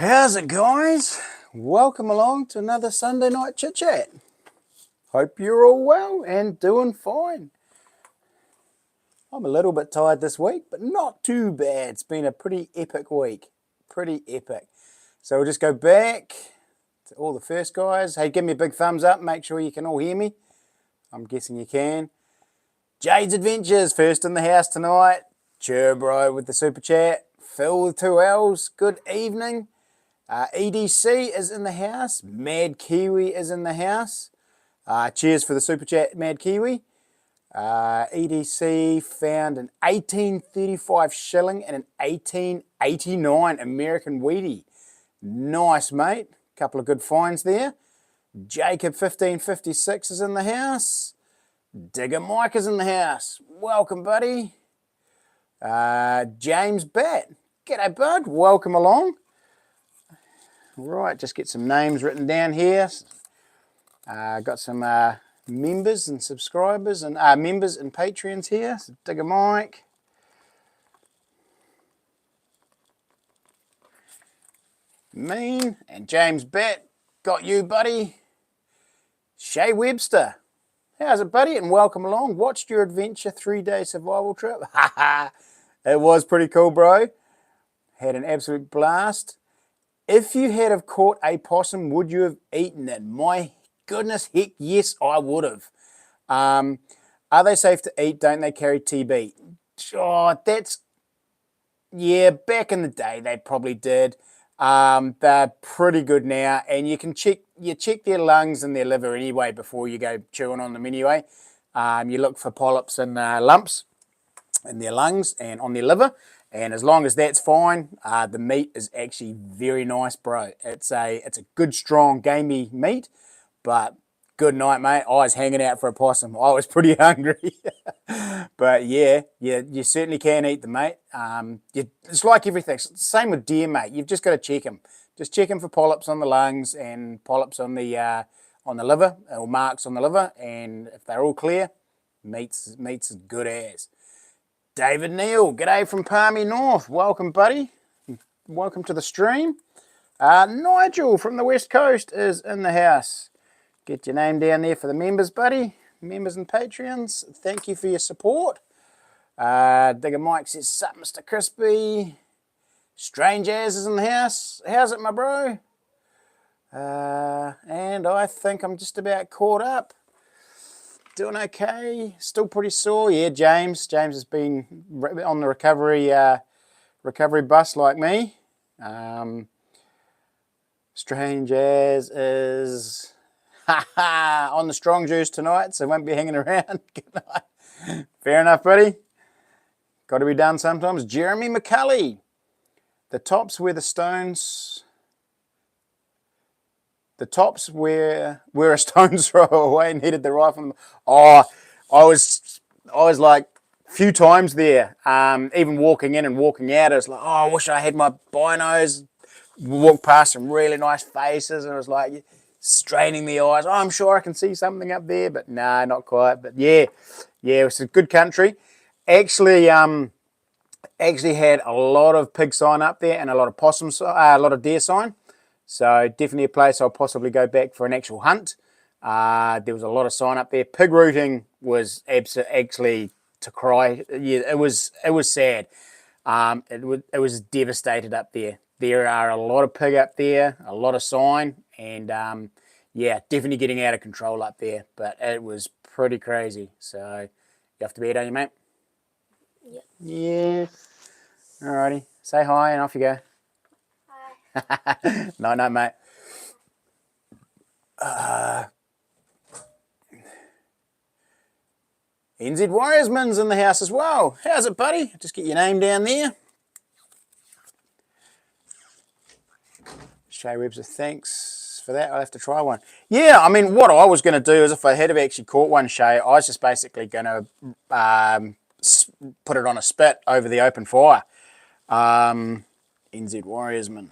How's it, guys? Welcome along to another Sunday night chit chat. Hope you're all well and doing fine. I'm a little bit tired this week, but not too bad. It's been a pretty epic week. Pretty epic. So we'll just go back to all the first guys. Hey, give me a big thumbs up. Make sure you can all hear me. I'm guessing you can. Jade's Adventures, first in the house tonight. Cheer, bro, with the super chat. Phil with 2 L's. Good evening. EDC is in the house. Mad Kiwi is in the house. Cheers for the super chat, Mad Kiwi. EDC found an 1835 shilling and an 1889 American Wheatie. Nice, mate. Couple of good finds there. Jacob 1556 is in the house. Digger Mike is in the house. Welcome, buddy. James Batt. G'day, bud. Welcome along. Right, just get some names written down here. Got some members and subscribers and members and Patreons here. So Digger Mike. Mean and James Batt. Got you, buddy. Shay Webster. How's it, buddy? And welcome along. Watched your adventure 3-day survival trip. It was pretty cool, bro. Had an absolute blast. If you had have caught a possum, would you have eaten it? My goodness, heck yes, I would have. Are they safe to eat? Don't they carry TB? Oh, yeah, back in the day they probably did. They're pretty good now, and you check their lungs and their liver anyway before you go chewing on them anyway. You look for polyps and lumps in their lungs and on their liver. And as long as that's fine, the meat is actually very nice, bro. It's a good, strong, gamey meat, but good night, mate. I was hanging out for a possum. I was pretty hungry. But yeah, you certainly can eat them, mate. It's like everything. Same with deer, mate. You've just got to check them. Just check them for polyps on the lungs and polyps on the liver, or marks on the liver. And if they're all clear, meat's as good as. David Neal, g'day from Palmy North. Welcome, buddy. Welcome to the stream. Nigel from the West Coast is in the house. Get your name down there for the members, buddy. Members and Patreons, thank you for your support. Digger Mike says, sup, Mr. Crispy. Strange As is in the house. How's it, my bro? And I think I'm just about caught up. Doing okay, still pretty sore. Yeah, James has been on the recovery bus like me. Strange As is on the strong juice tonight, so won't be hanging around. Good night. Fair enough, buddy. Got to be done sometimes. Jeremy McCulley. The tops where a stone's throw away needed the rifle. Oh, I was like a few times there. Even walking in and walking out, I was like, oh, I wish I had my binos. Walk past some really nice faces, and I was like straining the eyes. Oh, I'm sure I can see something up there, but nah, not quite. But yeah, it's a good country. Actually had a lot of pig sign up there and a lot of a lot of deer sign. So definitely a place I'll possibly go back for an actual hunt. There was a lot of sign up there. Pig rooting was actually to cry. Yeah, it was sad. It was devastated up there. There are a lot of pig up there, a lot of sign, and yeah, definitely getting out of control up there. But it was pretty crazy. So you have to be it, don't you, mate? Yep. Yeah. Alrighty. Say hi and off you go. No, mate. NZ Warriorsman's in the house as well. How's it, buddy? Just get your name down there. Shay Webster, thanks for that. I'll have to try one. Yeah, I mean, what I was going to do is if I had have actually caught one, Shay, I was just basically going to put it on a spit over the open fire. NZ Warriorsman.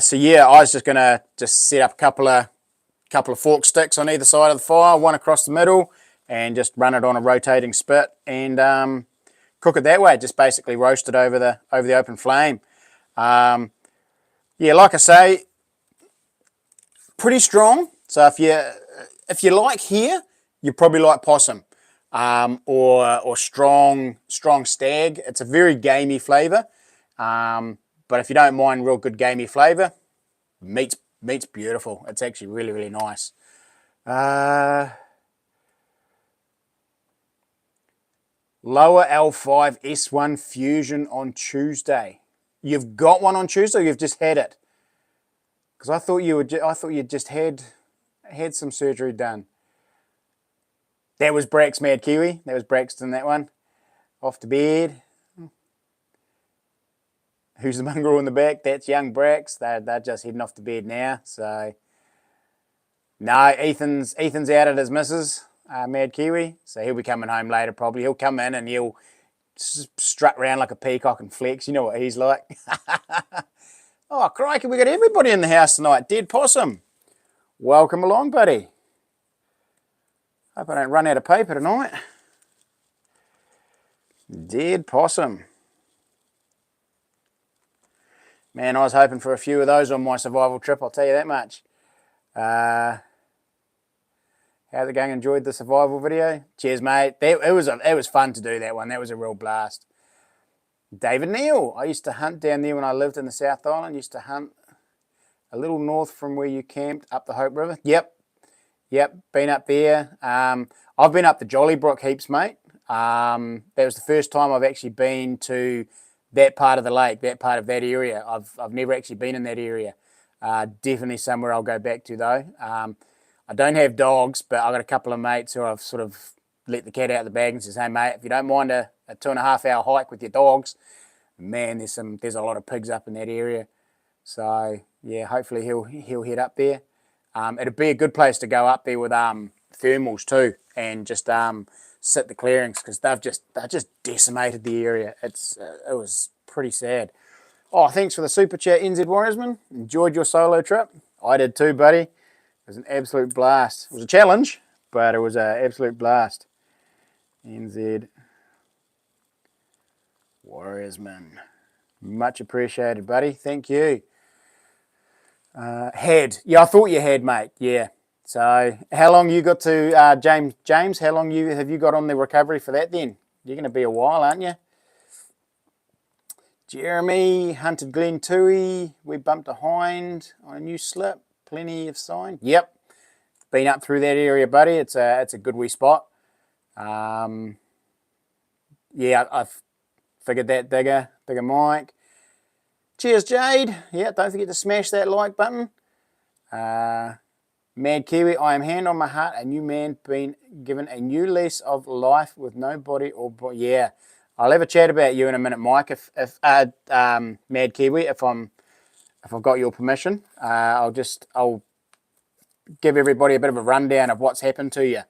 So yeah, I was just gonna set up a couple of fork sticks on either side of the fire, one across the middle, and just run it on a rotating spit and cook it that way. Just basically roast it over the open flame. Yeah, like I say, pretty strong. So if you like here, you probably like possum, or strong stag. It's a very gamey flavour, but if you don't mind real good gamey flavour, meat's beautiful. It's actually really nice. Lower L5 S1 Fusion on Tuesday. You've got one on Tuesday, or you've just had it? Because I thought you'd just had some surgery done. That was Brax Mad Kiwi. That was Braxton, that one. Off to bed. Who's the mongrel in the back? That's young Brax. They're just heading off to bed now. So, no, Ethan's out at his missus, Mad Kiwi. So he'll be coming home later probably. He'll come in and he'll strut around like a peacock and flex. You know what he's like. Oh, crikey, we got everybody in the house tonight. Dead Possum. Welcome along, buddy. Hope I don't run out of paper tonight. Dead Possum. Man, I was hoping for a few of those on my survival trip, I'll tell you that much. How's it going? Enjoyed the survival video? Cheers, mate. It was fun to do that one. That was a real blast. David Neal. I used to hunt down there when I lived in the South Island. Used to hunt a little north from where you camped, up the Hope River. Yep, been up there. I've been up the Jolly Brook heaps, mate. That was the first time I've actually been to that part of the lake, that part of that area. I've never actually been in that area. Definitely somewhere I'll go back to, though. I don't have dogs, but I've got a couple of mates who I've sort of let the cat out of the bag and says, hey, mate, if you don't mind a 2.5 hour hike with your dogs, man, there's a lot of pigs up in that area. So, yeah, hopefully he'll head up there. It'd be a good place to go up there with thermals too, and just sit the clearings, because they've just decimated the area. It was pretty sad. Oh, thanks for the super chat, NZ Warriorsman. Enjoyed your solo trip. I did too, buddy. It was an absolute blast. It was a challenge, but it was an absolute blast. NZ Warriorsman. Much appreciated, buddy. Thank you. Yeah, I thought you had, mate. Yeah. So, how long you got to, James? How long have you got on the recovery for that? Then you're going to be a while, aren't you? Jeremy hunted Glen Toohey. We bumped a hind on a new slip. Plenty of sign. Yep, been up through that area, buddy. It's a good wee spot. Yeah, I've figured that bigger Mike. Cheers, Jade. Yeah, don't forget to smash that like button. Mad Kiwi, I am hand on my heart, a new man being given a new lease of life with no body or body. Yeah, I'll have a chat about you in a minute, Mike. If Mad Kiwi, if I've got your permission, I'll give everybody a bit of a rundown of what's happened to you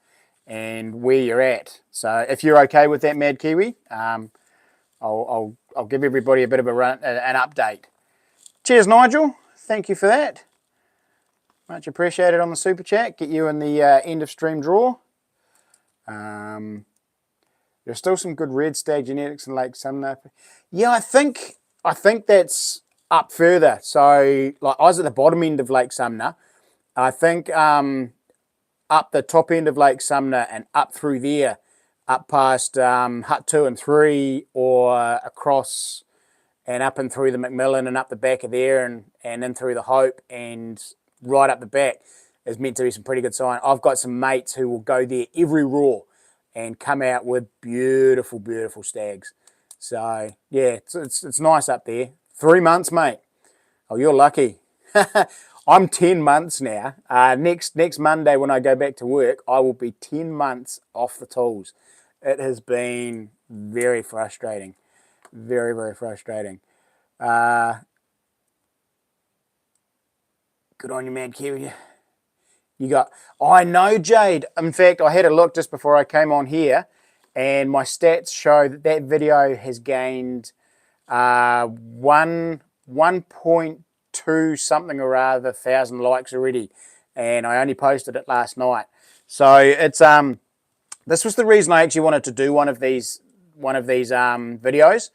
and where you're at. So if you're okay with that, Mad Kiwi, I'll give everybody a bit of an update. Cheers, Nigel. Thank you for that. Much appreciated on the super chat. Get you in the end of stream draw. There's still some good red stag genetics in Lake Sumner. Yeah, I think that's up further. So, like, I was at the bottom end of Lake Sumner. I think up the top end of Lake Sumner and up through there, up past Hut 2 and 3, or across and up and through the McMillan and up the back of there and in through the Hope and right up the back is meant to be some pretty good sign. I've got some mates who will go there every raw and come out with beautiful, beautiful stags. So, yeah, it's nice up there. 3 months, mate. Oh, you're lucky. I'm 10 months now. Next Monday when I go back to work, I will be 10 months off the tools. It has been very frustrating. Very, very frustrating. Good on you, Mad Kiwi. You got... I know, Jade. In fact, I had a look just before I came on here, and my stats show that video has gained 1.2 something or other thousand likes already, and I only posted it last night. So it's this was the reason I actually wanted to do one of these videos,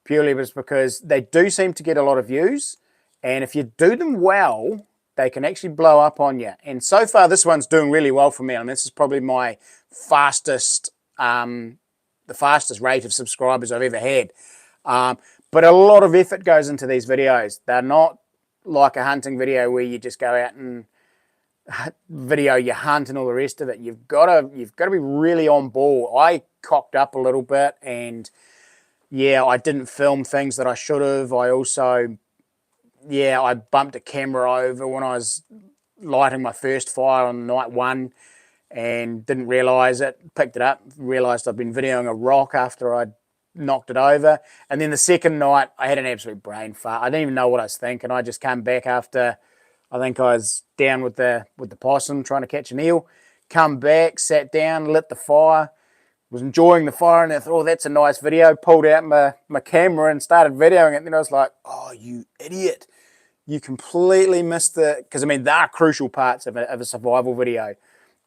purely was because they do seem to get a lot of views, And if you do them well, they can actually blow up on you. And so far, this one's doing really well for me. I mean, this is probably my fastest, the fastest rate of subscribers I've ever had. But a lot of effort goes into these videos. They're not like a hunting video where you just go out and video your hunt and all the rest of it. You've got to be really on ball. I cocked up a little bit, and yeah, I didn't film things that I should have. I also, yeah, I bumped a camera over when I was lighting my first fire on night one and didn't realise it. Picked it up, realised I'd been videoing a rock after I'd knocked it over. And then the second night, I had an absolute brain fart. I didn't even know what I was thinking. I just came back after, I think I was down with the possum trying to catch an eel. Come back, sat down, lit the fire, was enjoying the fire, and I thought, oh, that's a nice video. Pulled out my camera and started videoing it. And then I was like, oh, you idiot. You completely missed because I mean, there are crucial parts of a survival video.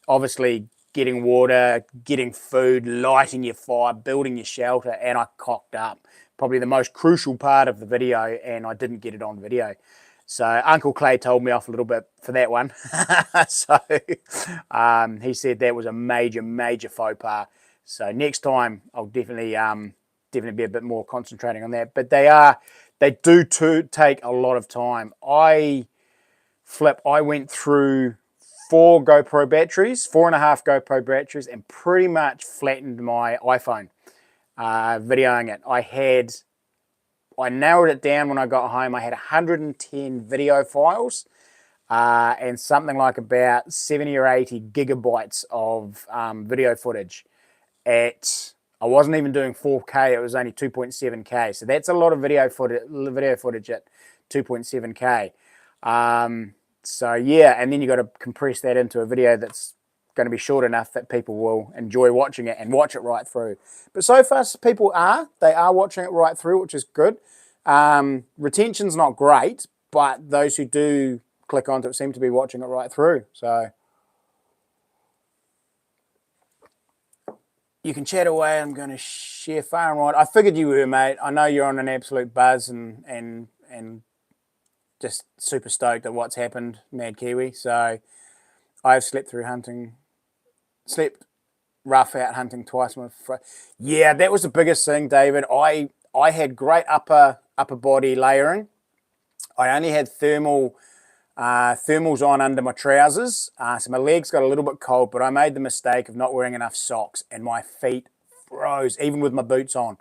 Obviously, getting water, getting food, lighting your fire, building your shelter, and I cocked up. Probably the most crucial part of the video, and I didn't get it on video. So Uncle Clay told me off a little bit for that one. So he said that was a major, major faux pas. So next time I'll definitely be a bit more concentrating on that. But they do take a lot of time. I went through 4 GoPro batteries, 4.5 GoPro batteries, and pretty much flattened my iPhone videoing it. I narrowed it down when I got home. I had 110 video files and something like about 70 or 80 gigabytes of video footage. I wasn't even doing 4K, it was only 2.7K. So that's a lot of video footage at 2.7K. So yeah, and then you got to compress that into a video that's going to be short enough that people will enjoy watching it and watch it right through. But so far, people are watching it right through, which is good. Retention's not great, but those who do click onto it seem to be watching it right through. So you can chat away. I'm going to share far and wide. I figured you were, mate. I know you're on an absolute buzz and just super stoked at what's happened, Mad Kiwi. So I've slept rough out hunting twice. Yeah, that was the biggest thing, David. I had great upper body layering. I only had thermals on under my trousers, so my legs got a little bit cold, but I made the mistake of not wearing enough socks, and my feet froze, even with my boots on.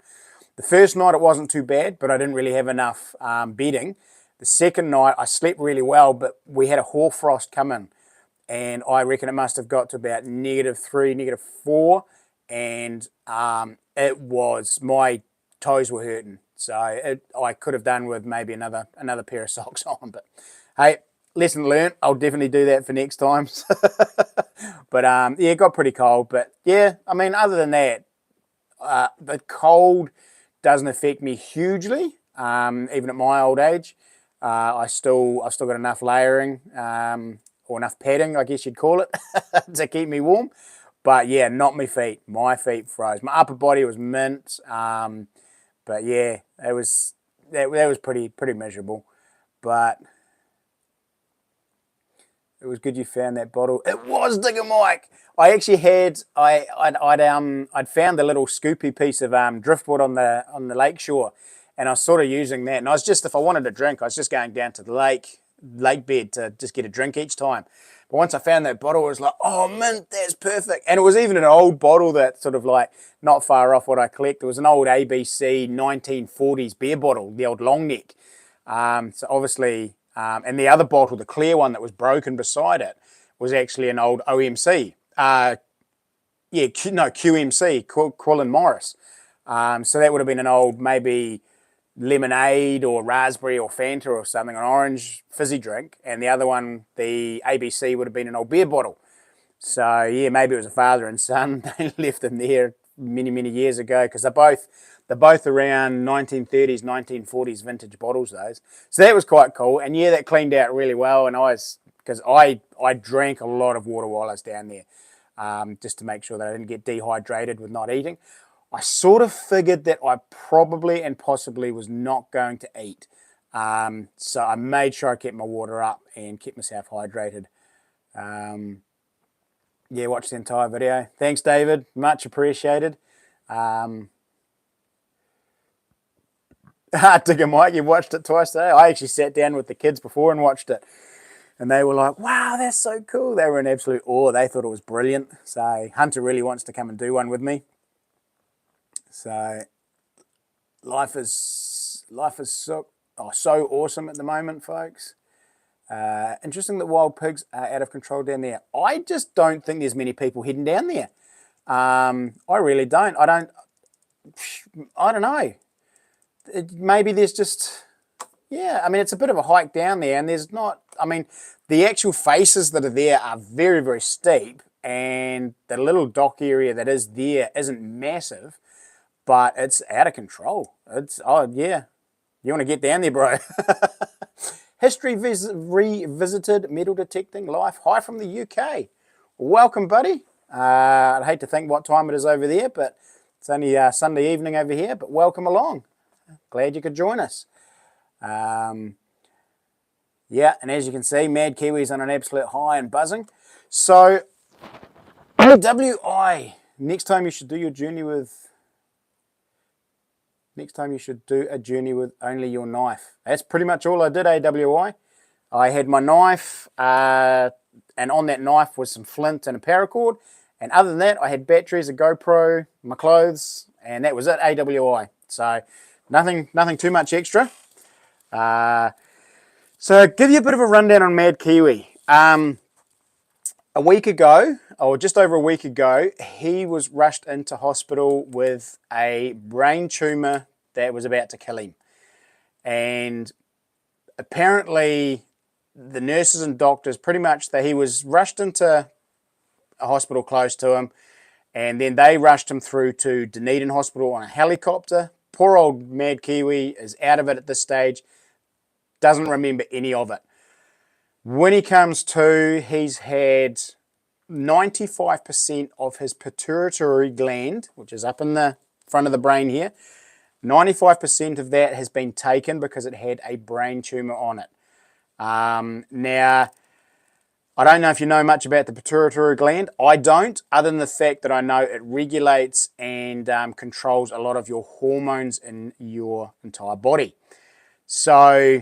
The first night it wasn't too bad, but I didn't really have enough bedding. The second night I slept really well, but we had a hoarfrost come in, and I reckon it must have got to about -3, -4, and my toes were hurting. So I could have done with maybe another pair of socks on, but hey, lesson learned. I'll definitely do that for next time. But yeah, it got pretty cold. But yeah, I mean, other than that, the cold doesn't affect me hugely, even at my old age. I've still got enough layering, or enough padding, I guess you'd call it, to keep me warm. But yeah, not my feet. My feet froze. My upper body was mint. But yeah, that was pretty miserable. But it was good you found that bottle. It was Digger Mike. I actually had I'd found a little scoopy piece of driftwood on the lake shore, and I was sort of using that. And I was just, if I wanted a drink, I was just going down to the lake bed to just get a drink each time. But once I found that bottle, I was like, oh, mint, that's perfect. And it was even an old bottle that sort of like not far off what I collect. It was an old ABC 1940s beer bottle, the old long neck. So obviously, and the other bottle, the clear one that was broken beside it, was actually an old OMC. QMC, Quillen Morris. So that would have been an old maybe lemonade or raspberry or Fanta or something, an orange fizzy drink, and the other one, the ABC, would have been an old beer bottle. So yeah, maybe it was a father and son. They left them there many years ago, because they're both around 1930s, 1940s vintage bottles, those. So that was quite cool, and yeah, that cleaned out really well. And because I drank a lot of water while I was down there, just to make sure that I didn't get dehydrated with not eating. I sort of figured that I probably and possibly was not going to eat. So I made sure I kept my water up and kept myself hydrated. Yeah, watch the entire video. Thanks, David. Much appreciated. Dick and Mike, you've watched it twice today. I actually sat down with the kids before and watched it. And they were like, wow, that's so cool. They were in absolute awe. They thought it was brilliant. So Hunter really wants to come and do one with me. So life is so awesome at the moment, folks. Interesting that wild pigs are out of control down there. I just don't think there's many people heading down there. I really don't. I don't know. Maybe there's just, yeah, I mean, it's a bit of a hike down there, and there's not, I mean, the actual faces that are there are very, very steep, and the little dock area that is there isn't massive, but it's out of control. It's, oh, yeah, you want to get down there, bro. History revisited, metal detecting life. Hi from the UK. Welcome, buddy. I'd hate to think what time it is over there, but it's only Sunday evening over here, but welcome along. Glad you could join us. Yeah, and as you can see, Mad Kiwi's on an absolute high and buzzing. So, AWI. Next time you should do a journey with only your knife. That's pretty much all I did, AWI. I had my knife, and on that knife was some flint and a paracord. And other than that, I had batteries, a GoPro, my clothes, and that was it, AWI. So, nothing too much extra. So give you a bit of a rundown on Mad Kiwi. A week ago, or just over a week ago, he was rushed into hospital with a brain tumour that was about to kill him. And apparently the nurses and doctors pretty much, he was rushed into a hospital close to him, and then they rushed him through to Dunedin Hospital on a helicopter. Poor old Mad Kiwi is out of it at this stage, doesn't remember any of it. When he comes to, he's had 95% of his pituitary gland, which is up in the front of the brain here, 95% of that has been taken because it had a brain tumour on it. Now, I don't know if you know much about the pituitary gland. I don't, other than the fact that I know it regulates and controls a lot of your hormones in your entire body. So,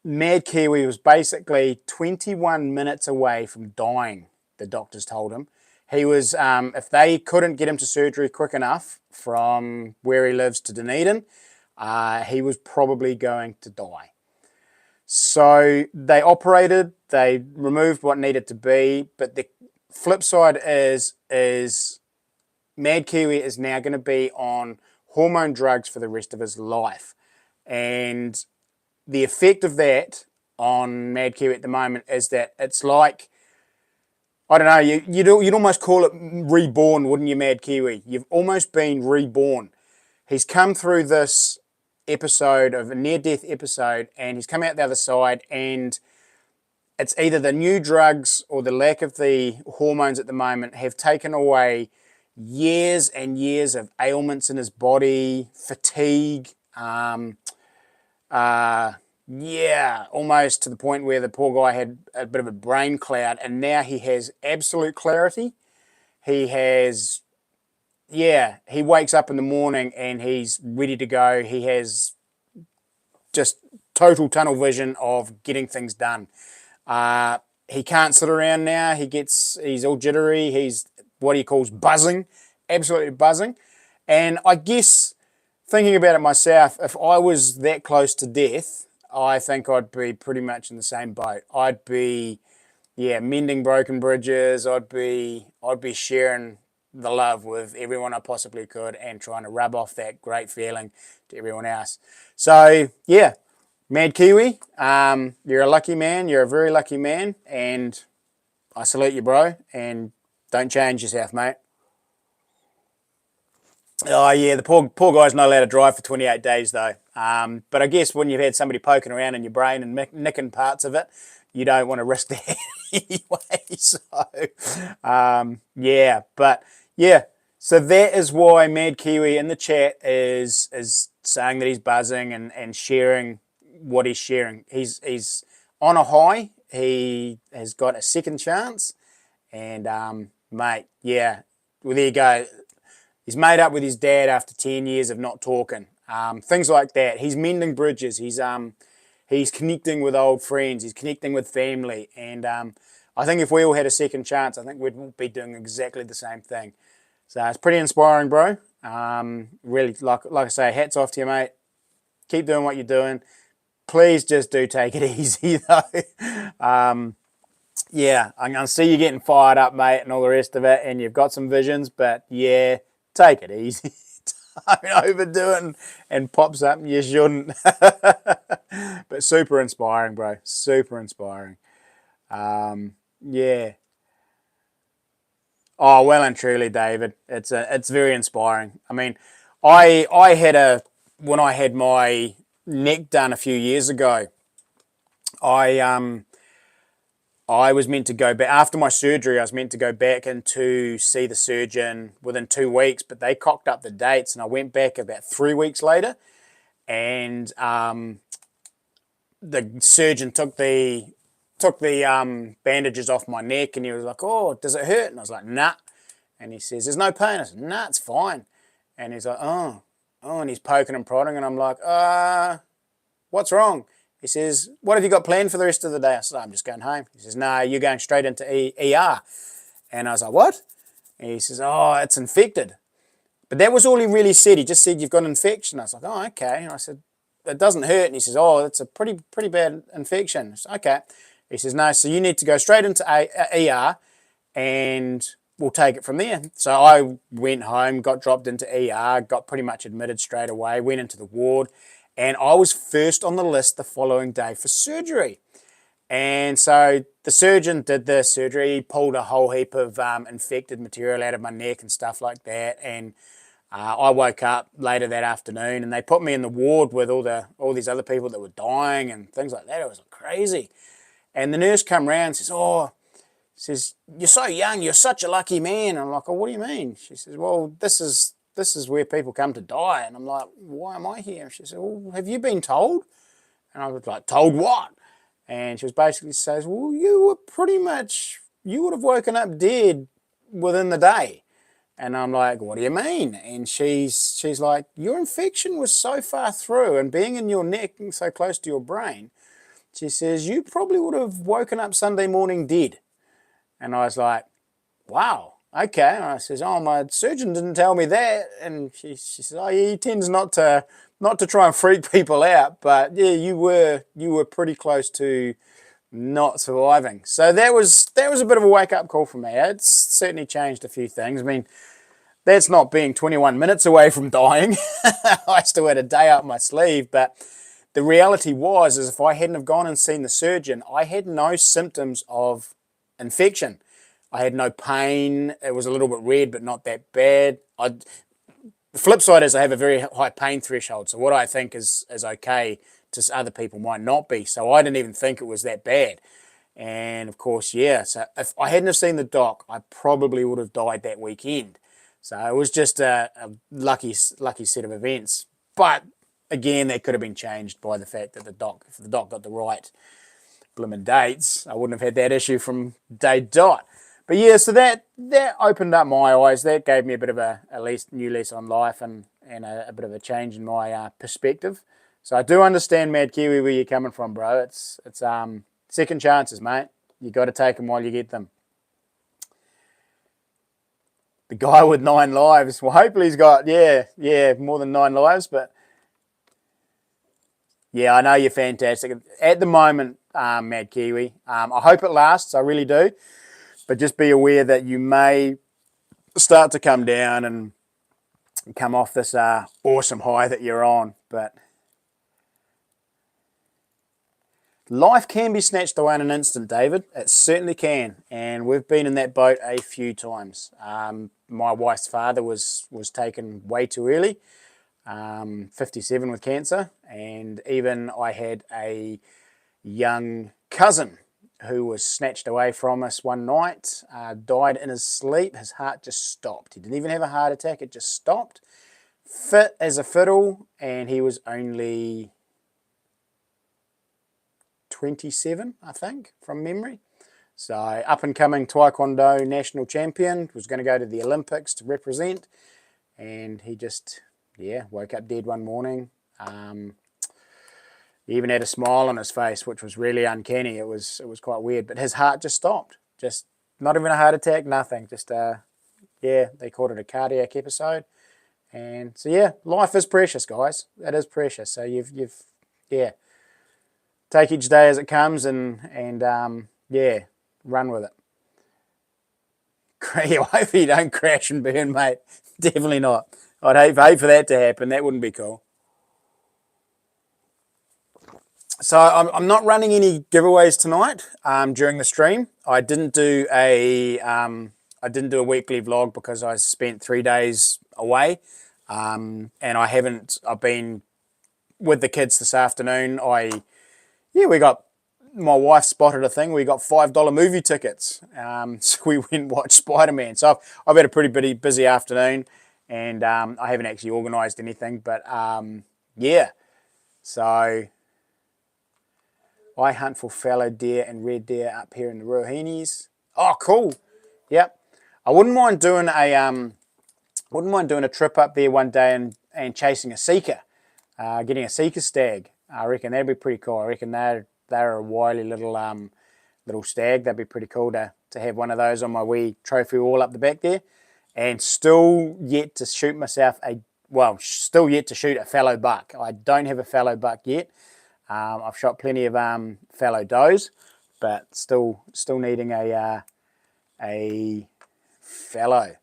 Mad Kiwi was basically 21 minutes away from dying, the doctors told him. He was, if they couldn't get him to surgery quick enough from where he lives to Dunedin, he was probably going to die. So they operated, they removed what needed to be, but the flip side is Mad Kiwi is now going to be on hormone drugs for the rest of his life. And the effect of that on Mad Kiwi at the moment is that it's like, I don't know, you'd almost call it reborn, wouldn't you, Mad Kiwi? You've almost been reborn. He's come through this episode of a near-death episode, and he's come out the other side, and it's either the new drugs or the lack of the hormones at the moment have taken away years and years of ailments in his body, fatigue, yeah, almost to the point where the poor guy had a bit of a brain cloud, and now he has absolute clarity. He has, yeah, he wakes up in the morning and he's ready to go. He has just total tunnel vision of getting things done. He can't sit around now. He's all jittery. He's what he calls buzzing, absolutely buzzing. And I guess, thinking about it myself, if I was that close to death, I think I'd be pretty much in the same boat. I'd be, yeah, mending broken bridges. I'd be sharing the love with everyone I possibly could and trying to rub off that great feeling to everyone else. So, yeah, Mad Kiwi, you're a lucky man. You're a very lucky man, and I salute you, bro, and don't change yourself, mate. Oh, yeah, the poor guy's not allowed to drive for 28 days, though. But I guess when you've had somebody poking around in your brain and nicking parts of it, you don't want to risk that anyway. So, yeah. But, yeah, so that is why Mad Kiwi in the chat is saying that he's buzzing and sharing what he's sharing. He's on a high. He has got a second chance, and mate, yeah, well there you go. He's made up with his dad after 10 years of not talking. Things like that. He's mending bridges. He's connecting with old friends. He's connecting with family. And I think if we all had a second chance, I think we'd be doing exactly the same thing. So it's pretty inspiring, bro. Really, like I say, hats off to you, mate. Keep doing what you're doing. Please just do take it easy, though. Yeah, I'm going to see you getting fired up, mate, and all the rest of it, and you've got some visions, but yeah, take it easy. Don't overdo it and pop something you shouldn't. But super inspiring, bro. Super inspiring. Yeah. Oh, well and truly, David. It's very inspiring. I mean, I had when I had my neck done a few years ago, I I was meant to go back after my surgery. I was meant to go back and to see the surgeon within 2 weeks, but they cocked up the dates, and I went back about 3 weeks later. And the surgeon took the bandages off my neck, and he was like, "Oh, does it hurt?" And I was like, "Nah." And he says, "There's no pain." I said, "Nah, it's fine." And he's like, "Oh," and he's poking and prodding, and I'm like, "What's wrong?" He says, "What have you got planned for the rest of the day?" I said, "I'm just going home." He says, "No, you're going straight into ER." And I was like, "What?" And he says, "Oh, it's infected." But that was all he really said. He just said, "You've got an infection." I was like, "Oh, okay." And I said, "It doesn't hurt." And he says, "Oh, it's a pretty bad infection." I said, "Okay." He says, "No, so you need to go straight into ER and we'll take it from there." So I went home, got dropped into ER, got pretty much admitted straight away, went into the ward, and I was first on the list the following day for surgery. And so the surgeon did the surgery. He pulled a whole heap of infected material out of my neck and stuff like that. And I woke up later that afternoon, and they put me in the ward with all these other people that were dying and things like that. It was crazy. And the nurse come round and says, "Oh," says, "you're so young. You're such a lucky man." And I'm like, "Oh, what do you mean?" She says, "Well, this is where people come to die." And I'm like, "Why am I here?" And she said, "Well, have you been told?" And I was like, "Told what?" And she was basically says, "Well, you would have woken up dead within the day." And I'm like, "What do you mean?" And she's like, "Your infection was so far through, and being in your neck and so close to your brain," she says, "you probably would have woken up Sunday morning dead." And I was like, "Wow, okay." And I says, "Oh, my surgeon didn't tell me that." And she says, "Oh, yeah, he tends not to try and freak people out, but yeah, you were pretty close to not surviving." So that was a bit of a wake up call for me. It's certainly changed a few things. I mean, that's not being 21 minutes away from dying. I still had a day up my sleeve, but the reality is if I hadn't have gone and seen the surgeon, I had no symptoms of infection. I had no pain. It was a little bit red, but not that bad. The flip side is I have a very high pain threshold, so what I think is okay to other people might not be. So I didn't even think it was that bad. And of course, yeah, so if I hadn't have seen the doc, I probably would have died that weekend. So it was just a lucky set of events. But again, that could have been changed by the fact that if the doc got the right blimmin' dates, I wouldn't have had that issue from day dot. But yeah, so that opened up my eyes. That gave me a bit of a new lease on life and a bit of a change in my perspective. So I do understand, Mad Kiwi, where you're coming from, bro. It's second chances, mate. You got to take them while you get them. The guy with 9 lives. Well, hopefully he's got more than 9 lives. But yeah, I know you're fantastic at the moment, Mad Kiwi. I hope it lasts. I really do. But just be aware that you may start to come down and come off this awesome high that you're on. But life can be snatched away in an instant, David. It certainly can. And we've been in that boat a few times. My wife's father was taken way too early, 57 with cancer. And even I had a young cousin who was snatched away from us one night, died in his sleep. His heart just stopped. He didn't even have a heart attack. It just stopped. Fit as a fiddle, and he was only 27, I think, from memory. So up-and-coming Taekwondo national champion, was going to go to the Olympics to represent, and he just, yeah, woke up dead one morning. He even had a smile on his face, which was really uncanny. It was quite weird, but his heart just stopped. Just not even a heart attack, nothing. Just yeah, they called it a cardiac episode. And so yeah, life is precious, guys. It is precious. So you've yeah, take each day as it comes, and yeah, run with it. I hope you don't crash and burn, mate. Definitely not. I'd hate for that to happen. That wouldn't be cool. So I'm not running any giveaways tonight during the stream. I didn't do a weekly vlog because I spent 3 days away, and I've been with the kids this afternoon. My wife spotted a thing. We got $5 movie tickets, so we went and watched Spider-Man. So I've had a pretty busy afternoon, and I haven't actually organised anything. But yeah, so I hunt for fallow deer and red deer up here in the Ruahinis. Oh, cool. Yep. I wouldn't mind doing a trip up there one day and chasing a seeker, getting a seeker stag. I reckon that'd be pretty cool. I reckon they're a wily little stag. That'd be pretty cool to have one of those on my wee trophy wall up the back there. And still yet to shoot a fallow buck. I don't have a fallow buck yet. I've shot plenty of fallow does, but still needing a fallow.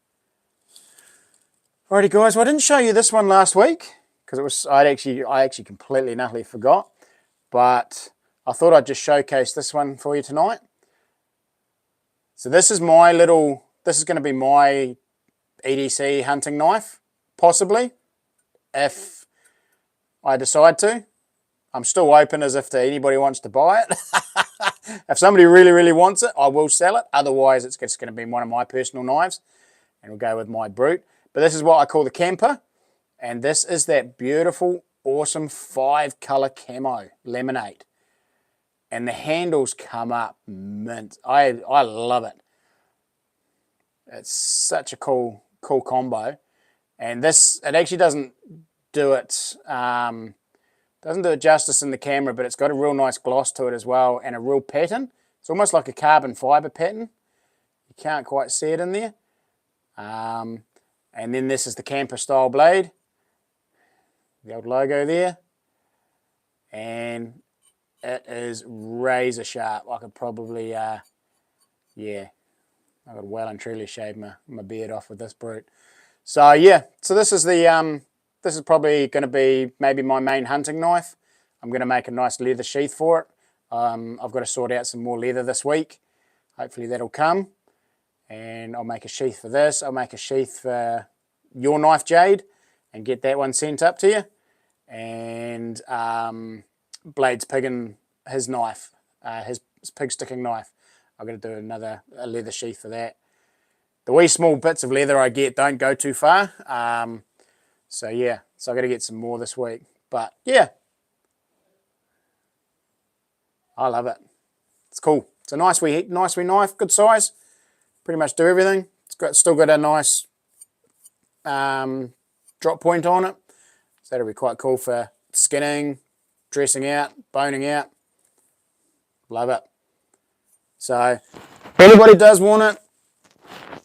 Alrighty, guys. Well, I didn't show you this one last week because I actually completely and utterly forgot, but I thought I'd just showcase this one for you tonight. So this is going to be my EDC hunting knife, possibly, if I decide to. I'm still open as if anybody wants to buy it. If somebody really wants it, I will sell it. Otherwise, it's just going to be one of my personal knives, and we'll go with my brute. But this is what I call the camper, and this is that beautiful, awesome 5-color camo lemonade. And the handles come up mint. I love it. It's such a cool combo. And it actually doesn't do it justice in the camera, but it's got a real nice gloss to it as well, and a real pattern. It's almost like a carbon fiber pattern. You can't quite see it in there. And then this is the camper style blade. The old logo there. And it is razor sharp. I could probably, I could well and truly shave my beard off with this brute. So yeah, so this is probably going to be maybe my main hunting knife. I'm going to make a nice leather sheath for it. I've got to sort out some more leather this week. Hopefully that'll come. And I'll make a sheath for this. I'll make a sheath for your knife, Jade, and get that one sent up to you. And Blade's pigging his knife, his pig sticking knife. I'm going to do a leather sheath for that. The wee small bits of leather I get don't go too far. So yeah, so I've got to get some more this week. But yeah, I love it. It's cool. It's a nice wee knife, good size. Pretty much do everything. Still got a nice drop point on it. So that'll be quite cool for skinning, dressing out, boning out. Love it. So if anybody does want it,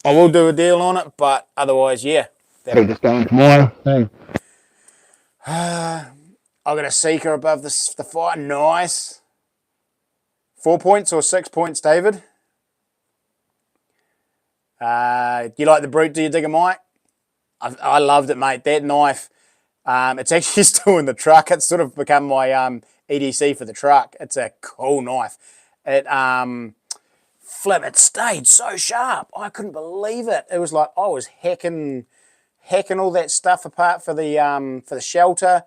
I will do a deal on it, but otherwise, yeah, that'll just go into my thing. I've got a seeker above the fire. Nice. 4 points or 6 points, David? Do you like the brute, do you, Digger Mike? I loved it, mate. That knife, it's actually still in the truck. It's sort of become my EDC for the truck. It's a cool knife. It stayed so sharp. I couldn't believe it. It was like I was hacking all that stuff apart for the shelter.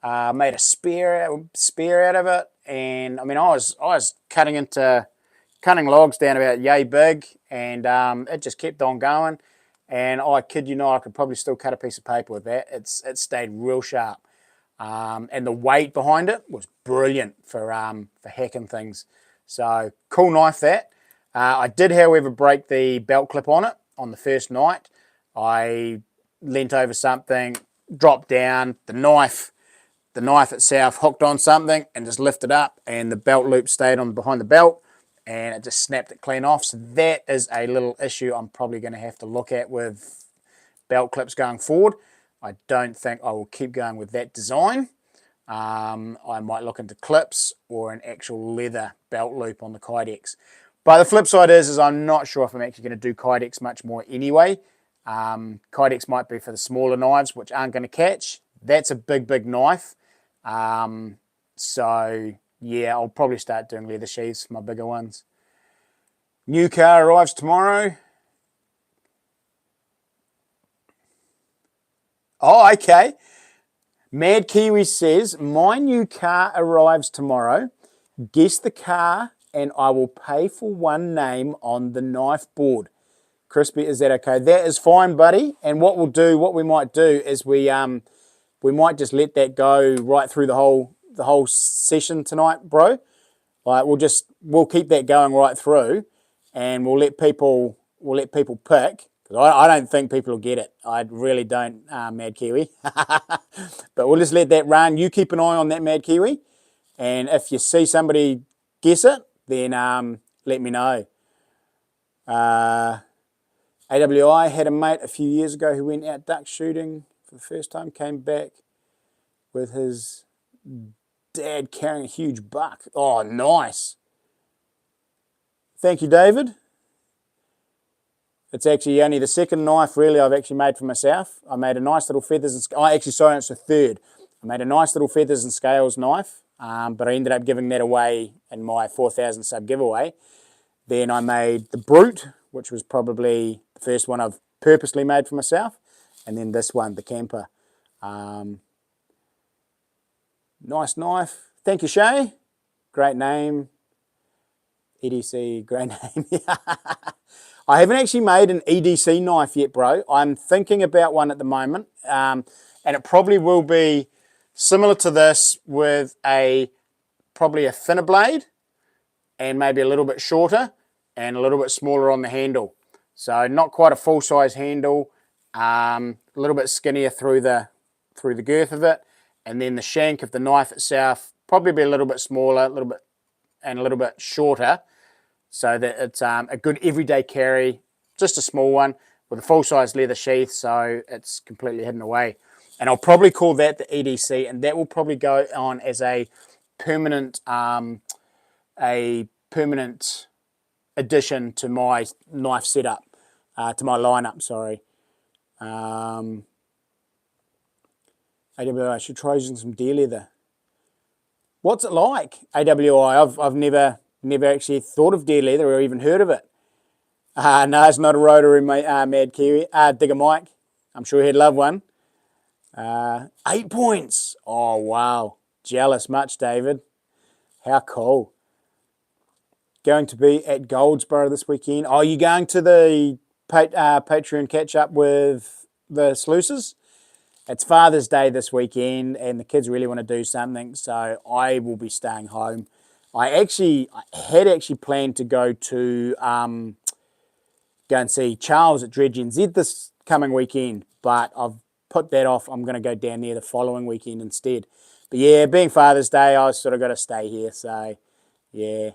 Made a spear out of it, and I mean I was cutting logs down about yay big, and it just kept on going. And I kid you not, I could probably still cut a piece of paper with that. It stayed real sharp. and the weight behind it was brilliant for hacking things. So cool knife that. I did, however, break the belt clip on it on the first night. I leant over something, dropped down, the knife itself hooked on something and just lifted up, and the belt loop stayed on behind the belt, and it just snapped it clean off. So that is a little issue I'm probably going to have to look at with belt clips going forward. I don't think I will keep going with that design. I might look into clips or an actual leather belt loop on the Kydex. But the flip side is I'm not sure if I'm actually going to do Kydex much more anyway. Kydex might be for the smaller knives, which aren't going to catch. That's a big, big knife. So, yeah, I'll probably start doing leather sheaths for my bigger ones. New car arrives tomorrow. Oh, okay. Mad Kiwi says, my new car arrives tomorrow. Guess the car and I will pay for one name on the knife board. Crispy, is that okay? That is fine, buddy. And what we might do is we might just let that go right through the whole session tonight, bro. Like we'll keep that going right through, and we'll let people pick. I don't think people will get it. I really don't, Mad Kiwi. But we'll just let that run. You keep an eye on that, Mad Kiwi. And if you see somebody guess it, then let me know. AWI had a mate a few years ago who went out duck shooting for the first time, came back with his dad carrying a huge buck. Oh, nice. Thank you, David. It's actually only the second knife, really, I've actually made for myself. I made a nice little feathers and scales. Actually, sorry, it's the third. I made a nice little feathers and scales knife, but I ended up giving that away in my 4,000 sub giveaway. Then I made the Brute, which was probably the first one I've purposely made for myself. And then this one, the Camper. Nice knife. Thank you, Shay. Great name. EDC, great name. I haven't actually made an EDC knife yet, bro. I'm thinking about one at the moment. And it probably will be similar to this with probably a thinner blade and maybe a little bit shorter and a little bit smaller on the handle. So not quite a full-size handle, a little bit skinnier through the girth of it. And then the shank of the knife itself probably be a little bit smaller, a little bit shorter, so that it's a good everyday carry, just a small one with a full-size leather sheath, so it's completely hidden away. And I'll probably call that the EDC, and that will probably go on as a permanent addition to my knife setup, to my lineup. Sorry. AWI, I should try using some deer leather. What's it like, AWI? I've never actually thought of deer leather or even heard of it. No, it's not a rotary, Mad Kiwi. Digger Mike, I'm sure he'd love one. 8 points. Oh, wow. Jealous much, David. How cool. Going to be at Goldsboro this weekend. Oh, you going to the Patreon catch-up with the sluices? It's Father's Day this weekend, and the kids really want to do something, so I will be staying home. I had actually planned to go and see Charles at Dredge NZ this coming weekend, but I've put that off. I'm going to go down there the following weekend instead. But yeah, being Father's Day, I sort of got to stay here, so yeah.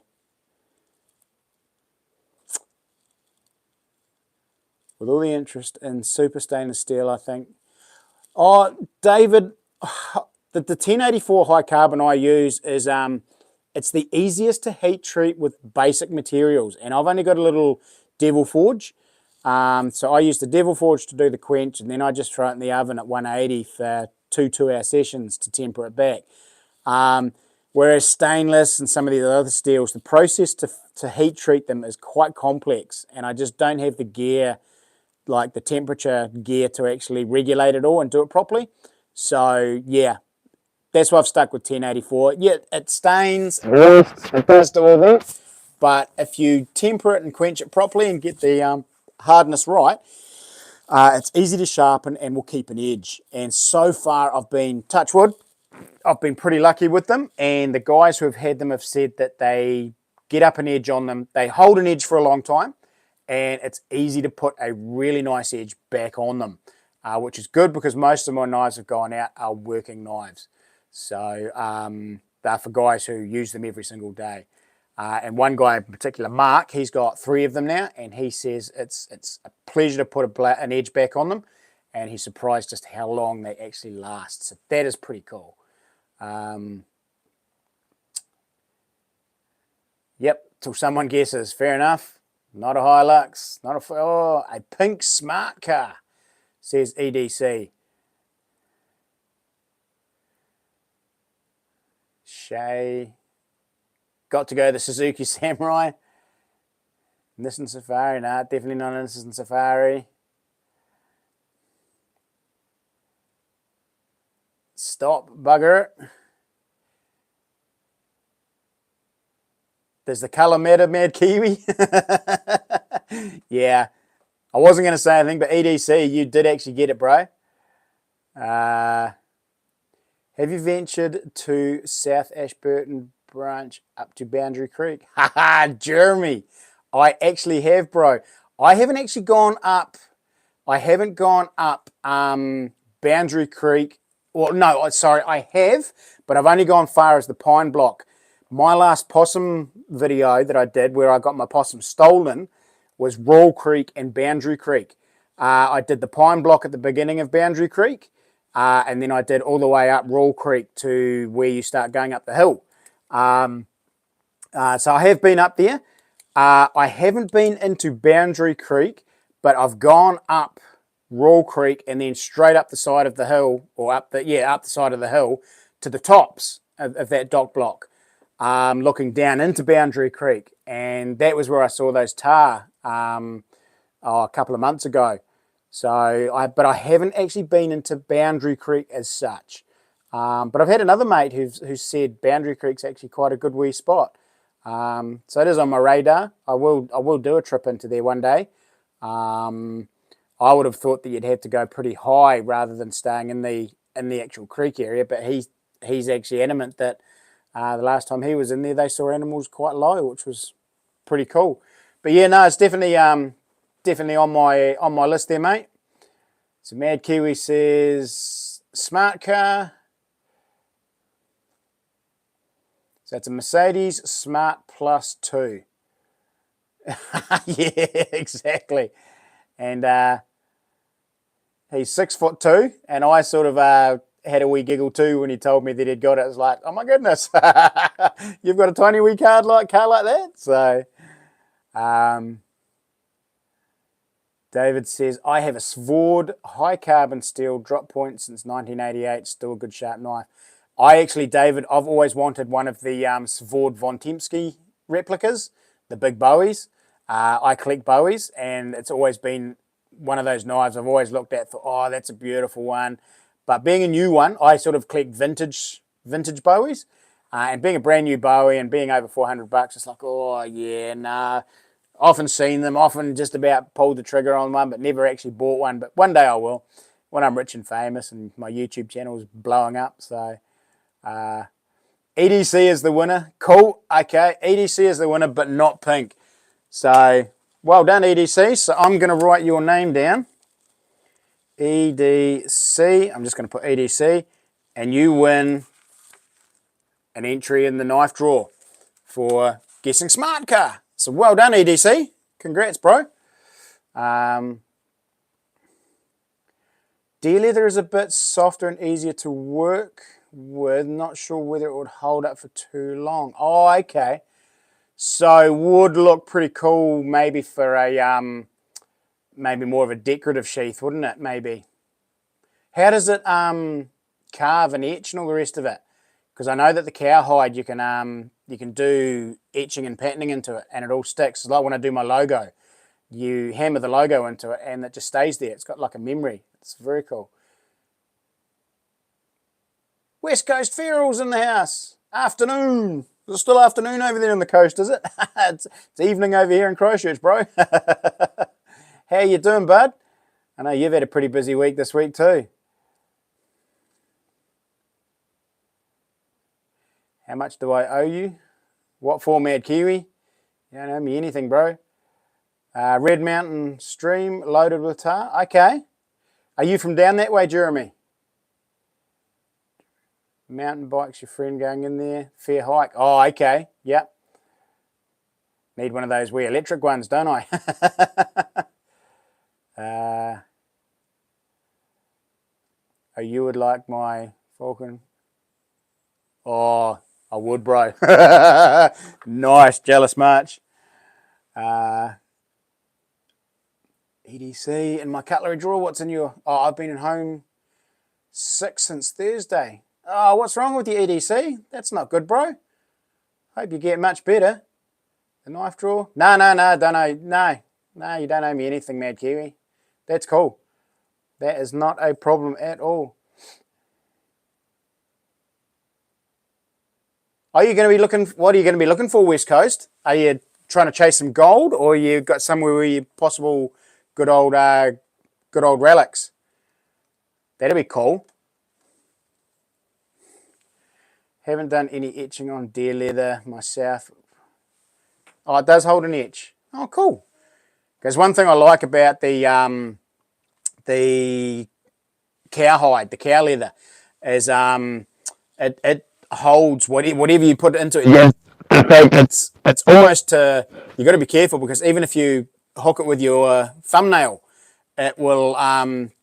With all the interest in super stainless steel, I think. Oh, David, the 1084 high carbon I use is it's the easiest to heat treat with basic materials, and I've only got a little Devil Forge. So I use the Devil Forge to do the quench, and then I just throw it in the oven at 180 for 2 sessions to temper it back. Whereas stainless and some of the other steels, the process to heat treat them is quite complex, and I just don't have the gear, like the temperature gear, to actually regulate it all and do it properly. So yeah, that's why I've stuck with 1084. Yeah, it stains, it does do all that, but if you temper it and quench it properly and get the hardness right, it's easy to sharpen and will keep an edge. And so far I've been, touch wood, I've been pretty lucky with them, and the guys who have had them have said that they get up an edge on them. They hold an edge for a long time, and it's easy to put a really nice edge back on them, which is good because most of my knives have gone out are working knives. So they're for guys who use them every single day. And one guy in particular, Mark, he's got 3 of them now, and he says it's a pleasure to put an edge back on them, and he's surprised just how long they actually last. So that is pretty cool. Yep, till someone guesses. Fair enough. Not a Hilux, not a pink smart car, says EDC. Shay. Got to go the Suzuki Samurai. Nissan Safari, nah, definitely not a Nissan Safari. Stop, bugger it. There's the colour Mad Kiwi. Yeah, I wasn't going to say anything, but EDC, you did actually get it, bro. Have you ventured to South Ashburton branch up to Boundary Creek? Haha, Jeremy. I actually have, bro. I haven't actually gone up. I haven't gone up Boundary Creek. Well, no, sorry, I have, but I've only gone far as the Pine Block. My last possum video that I did where I got my possum stolen was Royal Creek and Boundary Creek. I did the Pine Block at the beginning of Boundary Creek, and then I did all the way up Royal Creek to where you start going up the hill. So I have been up there. I haven't been into Boundary Creek, but I've gone up Royal Creek and then straight up the side of the hill, or up the side of the hill to the tops of that dock block, looking down into Boundary Creek, and that was where I saw those tar a couple of months ago. So, but I haven't actually been into Boundary Creek as such. But I've had another mate who's said Boundary Creek's actually quite a good wee spot. So it is on my radar. I will do a trip into there one day. I would have thought that you'd have to go pretty high rather than staying in the actual creek area, but he's actually adamant that the last time he was in there, they saw animals quite low, which was pretty cool. But yeah, no, it's definitely on my list there, mate. So Mad Kiwi says smart car. So it's a Mercedes Smart Plus 2. Yeah, exactly. And he's 6'2", and I sort of had a wee giggle too when he told me that he'd got it. I was like, oh my goodness, you've got a tiny wee car like that. So, David says, I have a Svord high carbon steel drop point since 1988. Still a good sharp knife. David, I've always wanted one of the Svord Von Tempsky replicas, the big Bowies. I collect Bowies, and it's always been one of those knives I've always looked at for, oh, that's a beautiful one. But being a new one, I sort of collect vintage Bowies. And being a brand new Bowie and being over $400, it's like, oh, yeah, nah. Often seen them, often just about pulled the trigger on one, but never actually bought one. But one day I will, when I'm rich and famous and my YouTube channel is blowing up. So EDC is the winner. Cool. Okay, EDC is the winner, but not pink. So well done, EDC. So I'm going to write your name down. EDC. I'm just going to put EDC, and you win an entry in the knife drawer for guessing smart car. So well done, EDC. Congrats, bro. Deer leather is a bit softer and easier to work with. Not sure whether it would hold up for too long. Oh, okay. So would look pretty cool maybe for a maybe more of a decorative sheath, wouldn't it? Maybe. How does it carve and etch and all the rest of it? Because I know that the cowhide you can do etching and patterning into it, and it all sticks. It's like when I do my logo, you hammer the logo into it, and it just stays there. It's got like a memory. It's very cool. West Coast Ferals in the house. Afternoon. It's still afternoon over there on the coast, is it? it's evening over here in Christchurch, bro. How you doing, bud? I know you've had a pretty busy week this week too. How much do I owe you? What for, Mad Kiwi? You don't owe me anything, bro. Red Mountain stream loaded with tar. Okay. Are you from down that way, Jeremy? Mountain bikes, your friend going in there. Fair hike. Oh, okay. Yep. Need one of those wee electric ones, don't I? Oh, you would like my Falcon? Oh, I would, bro. Nice, jealous much. EDC in my cutlery drawer. What's in your? Oh, I've been at home sick since Thursday. Oh, what's wrong with your EDC? That's not good, bro. Hope you get much better. The knife drawer? No, don't owe. No, you don't owe me anything, Mad Kiwi. That's cool. That is not a problem at all. Are you going to be looking? What are you going to be looking for, West Coast? Are you trying to chase some gold, or you got somewhere where you possible good old relics? That'd be cool. Haven't done any etching on deer leather myself. Oh, it does hold an etch. Oh, cool. Because one thing I like about the cowhide, the cow leather, is it holds whatever you put into it. Yeah. It's almost you got to be careful, because even if you hook it with your thumbnail, it will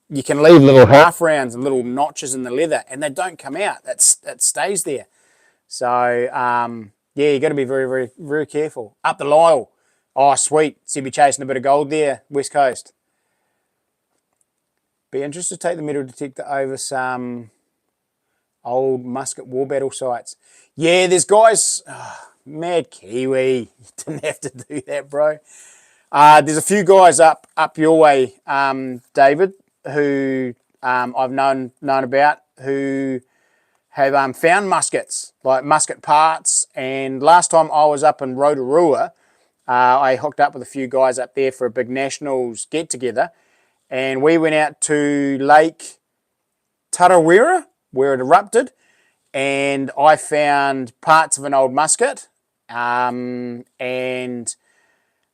you can leave little half rounds and little notches in the leather, and they don't come out. It stays there. So yeah, you got to be very, very, very careful. Up the Lyle. Oh, sweet. So you'll be chasing a bit of gold there, West Coast. Be interested to take the metal detector over some old musket war battle sites. Yeah, there's guys. Mad Kiwi. You didn't have to do that, bro. There's a few guys up your way, David, who I've known about, who have found muskets, like musket parts. And last time I was up in Rotorua, I hooked up with a few guys up there for a big nationals get-together. And we went out to Lake Tarawera, where it erupted. And I found parts of an old musket and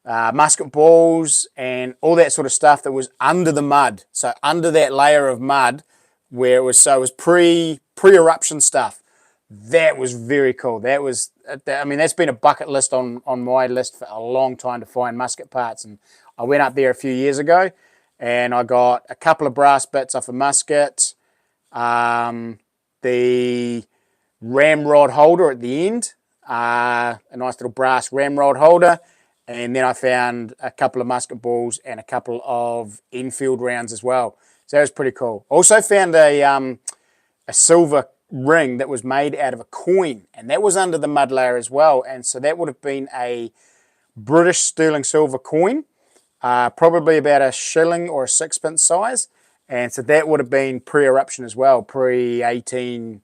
musket balls and all that sort of stuff that was under the mud. So under that layer of mud, where it was pre-eruption stuff. That was very cool. That was, I mean, that's been a bucket list on my list for a long time, to find musket parts. And I went up there a few years ago, and I got a couple of brass bits off a musket, the ramrod holder at the end, a nice little brass ramrod holder, and then I found a couple of musket balls and a couple of Enfield rounds as well. So that was pretty cool. Also found a silver ring that was made out of a coin, and that was under the mud layer as well. And so that would have been a British sterling silver coin, probably about a shilling or a sixpence size. And so that would have been pre-eruption as well, pre-18.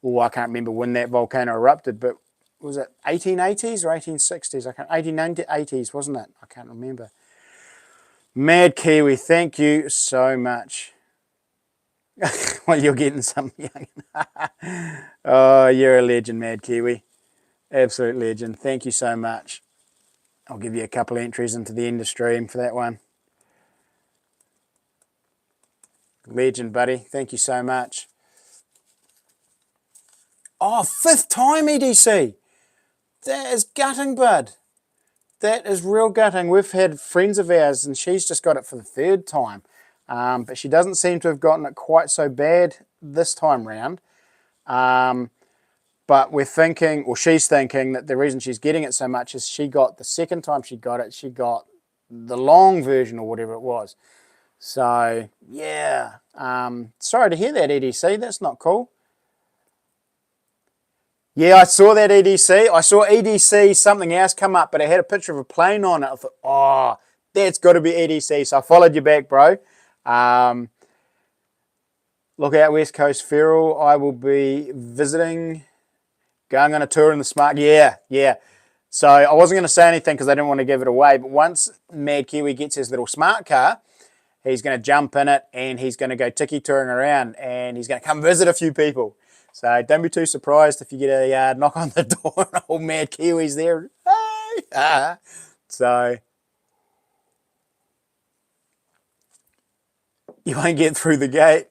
Oh, I can't remember when that volcano erupted, but was it 1880s or 1860s? 1880s, wasn't it? I can't remember. Mad Kiwi, thank you so much. Well, you're getting something young. Oh, you're a legend, Mad Kiwi. Absolute legend. Thank you so much. I'll give you a couple entries into the end of stream for that one. Legend, buddy. Thank you so much. Oh, 5th time EDC. That is gutting, bud. That is real gutting. We've had friends of ours, and she's just got it for the 3rd time. But she doesn't seem to have gotten it quite so bad this time round. But we're thinking, or she's thinking, that the reason she's getting it so much is she got, the 2nd time she got it, she got the long version or whatever it was. So, yeah. Sorry to hear that, EDC. That's not cool. Yeah, I saw that EDC. I saw EDC something else come up, but it had a picture of a plane on it. I thought, oh, that's got to be EDC. So I followed you back, bro. Look out, West Coast Feral. I will be visiting, going on a tour in the smart. Yeah. So I wasn't going to say anything because I didn't want to give it away. But once Mad Kiwi gets his little smart car, he's going to jump in it and he's going to go tiki touring around, and he's going to come visit a few people. So don't be too surprised if you get a knock on the door and old Mad Kiwi's there. Hey! So you won't get through the gate.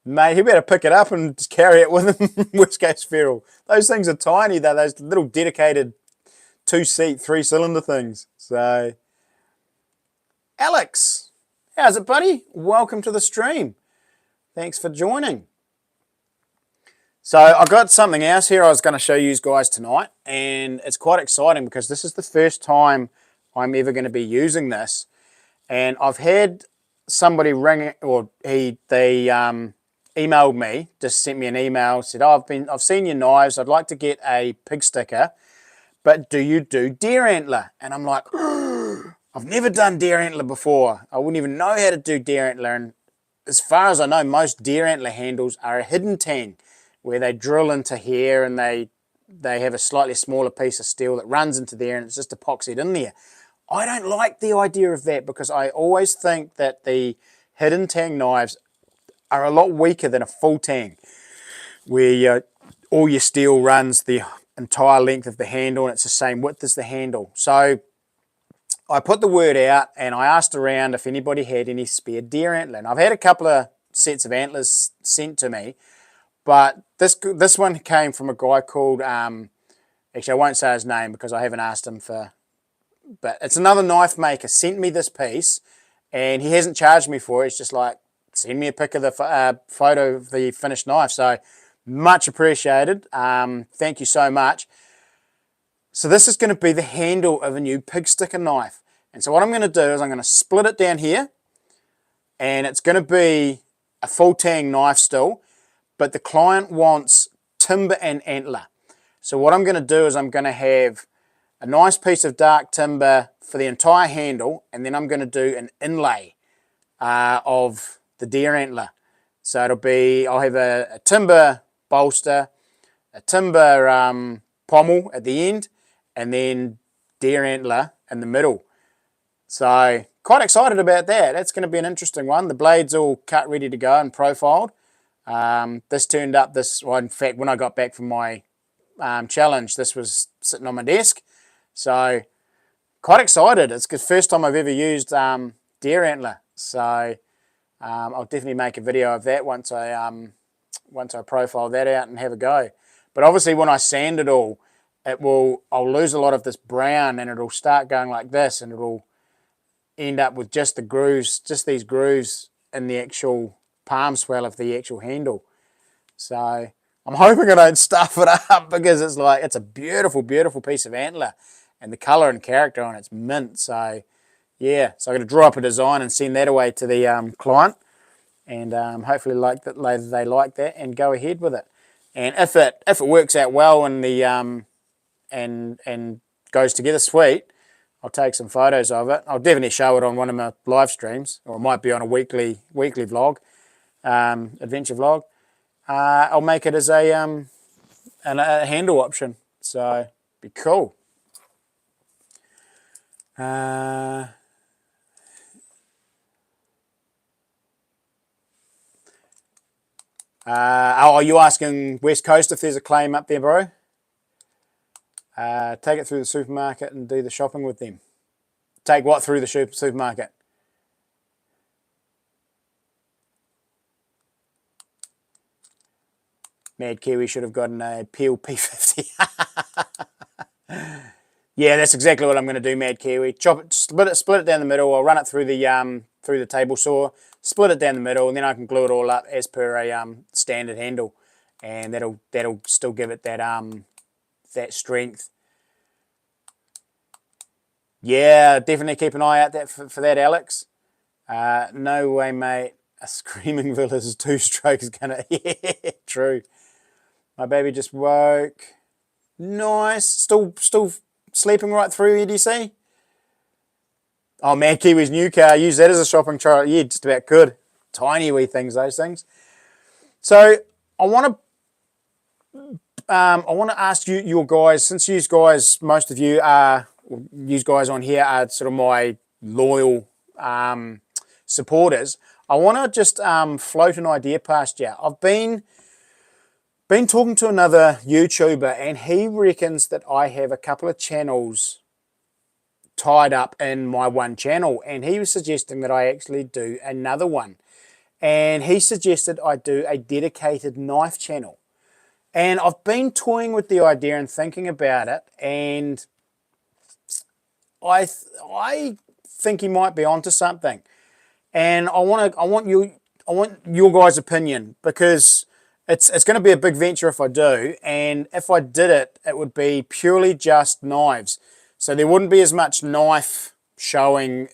Mate, he better pick it up and just carry it with him. Worst case feral. Those things are tiny though, those little dedicated 2-seat, 3-cylinder things. So, Alex, how's it, buddy? Welcome to the stream. Thanks for joining. So I got something else here I was going to show you guys tonight, and it's quite exciting because this is the first time I'm ever going to be using this. And I've had somebody ring, or they emailed me, just sent me an email, said, oh, I've seen your knives, I'd like to get a pig sticker, but do you do deer antler? And I'm like, I've never done deer antler before. I wouldn't even know how to do deer antler. And as far as I know, most deer antler handles are a hidden tang, where they drill into here and they have a slightly smaller piece of steel that runs into there and it's just epoxied in there. I don't like the idea of that because I always think that the hidden tang knives are a lot weaker than a full tang, where all your steel runs the entire length of the handle and it's the same width as the handle. So I put the word out and I asked around if anybody had any spare deer antler. And I've had a couple of sets of antlers sent to me, but this one came from a guy called, actually I won't say his name because I haven't asked him for, but it's another knife maker sent me this piece and he hasn't charged me for it. It's just like, send me a pic of the photo of the finished knife. So much appreciated. Thank you so much. So this is going to be the handle of a new pig sticker knife. And so what I'm going to do is I'm going to split it down here, and it's going to be a full tang knife still, but the client wants timber and antler. So what I'm going to do is I'm going to have a nice piece of dark timber for the entire handle, and then I'm going to do an inlay of the deer antler. So I'll have a timber bolster, a timber pommel at the end, and then deer antler in the middle. So quite excited about that. That's going to be an interesting one. The blade's all cut, ready to go and profiled. This turned up well, in fact, when I got back from my challenge, this was sitting on my desk. So quite excited. It's the first time I've ever used deer antler. So I'll definitely make a video of that once I profile that out and have a go. But obviously when I sand it all, I'll lose a lot of this brown and it'll start going like this and it'll end up with just the grooves, just these grooves in the actual palm swell of the actual handle. So I'm hoping I don't stuff it up because it's a beautiful, beautiful piece of antler and the colour and character on it's mint. So yeah, so I'm going to draw up a design and send that away to the client, and hopefully they like that and go ahead with it. And if it works out well and the and goes together sweet, I'll take some photos of it. I'll definitely show it on one of my live streams, or it might be on a weekly vlog, adventure vlog. I'll make it as a handle option, so be cool. Are you asking West Coast if there's a claim up there, bro? Take it through the supermarket and do the shopping with them. Take what through the supermarket? Mad Kiwi should have gotten a Peel P50. Yeah, that's exactly what I'm going to do, Mad Kiwi. Chop it, split it down the middle. I'll run it through the table saw, split it down the middle, and then I can glue it all up as per a standard handle, and that'll still give it that strength. Yeah, definitely keep an eye out for that, Alex. No way, mate. A screaming villa's 2-stroke is gonna. Yeah, true. My baby just woke. Nice. Still sleeping right through here, do you see? Oh, Mad Kiwi's new car. Use that as a shopping trolley. Yeah, just about good. Tiny wee things, those things. So I want to ask you guys, since you guys, most of you guys on here are sort of my loyal supporters. I want to just float an idea past you. I've been talking to another YouTuber, and he reckons that I have a couple of channels tied up in my one channel, and he was suggesting that I actually do another one. And he suggested I do a dedicated knife channel. And I've been toying with the idea and thinking about it, and I think he might be onto something. And I want your guys' opinion, because it's going to be a big venture if I do, and if I did it, it would be purely just knives. So there wouldn't be as much knife showing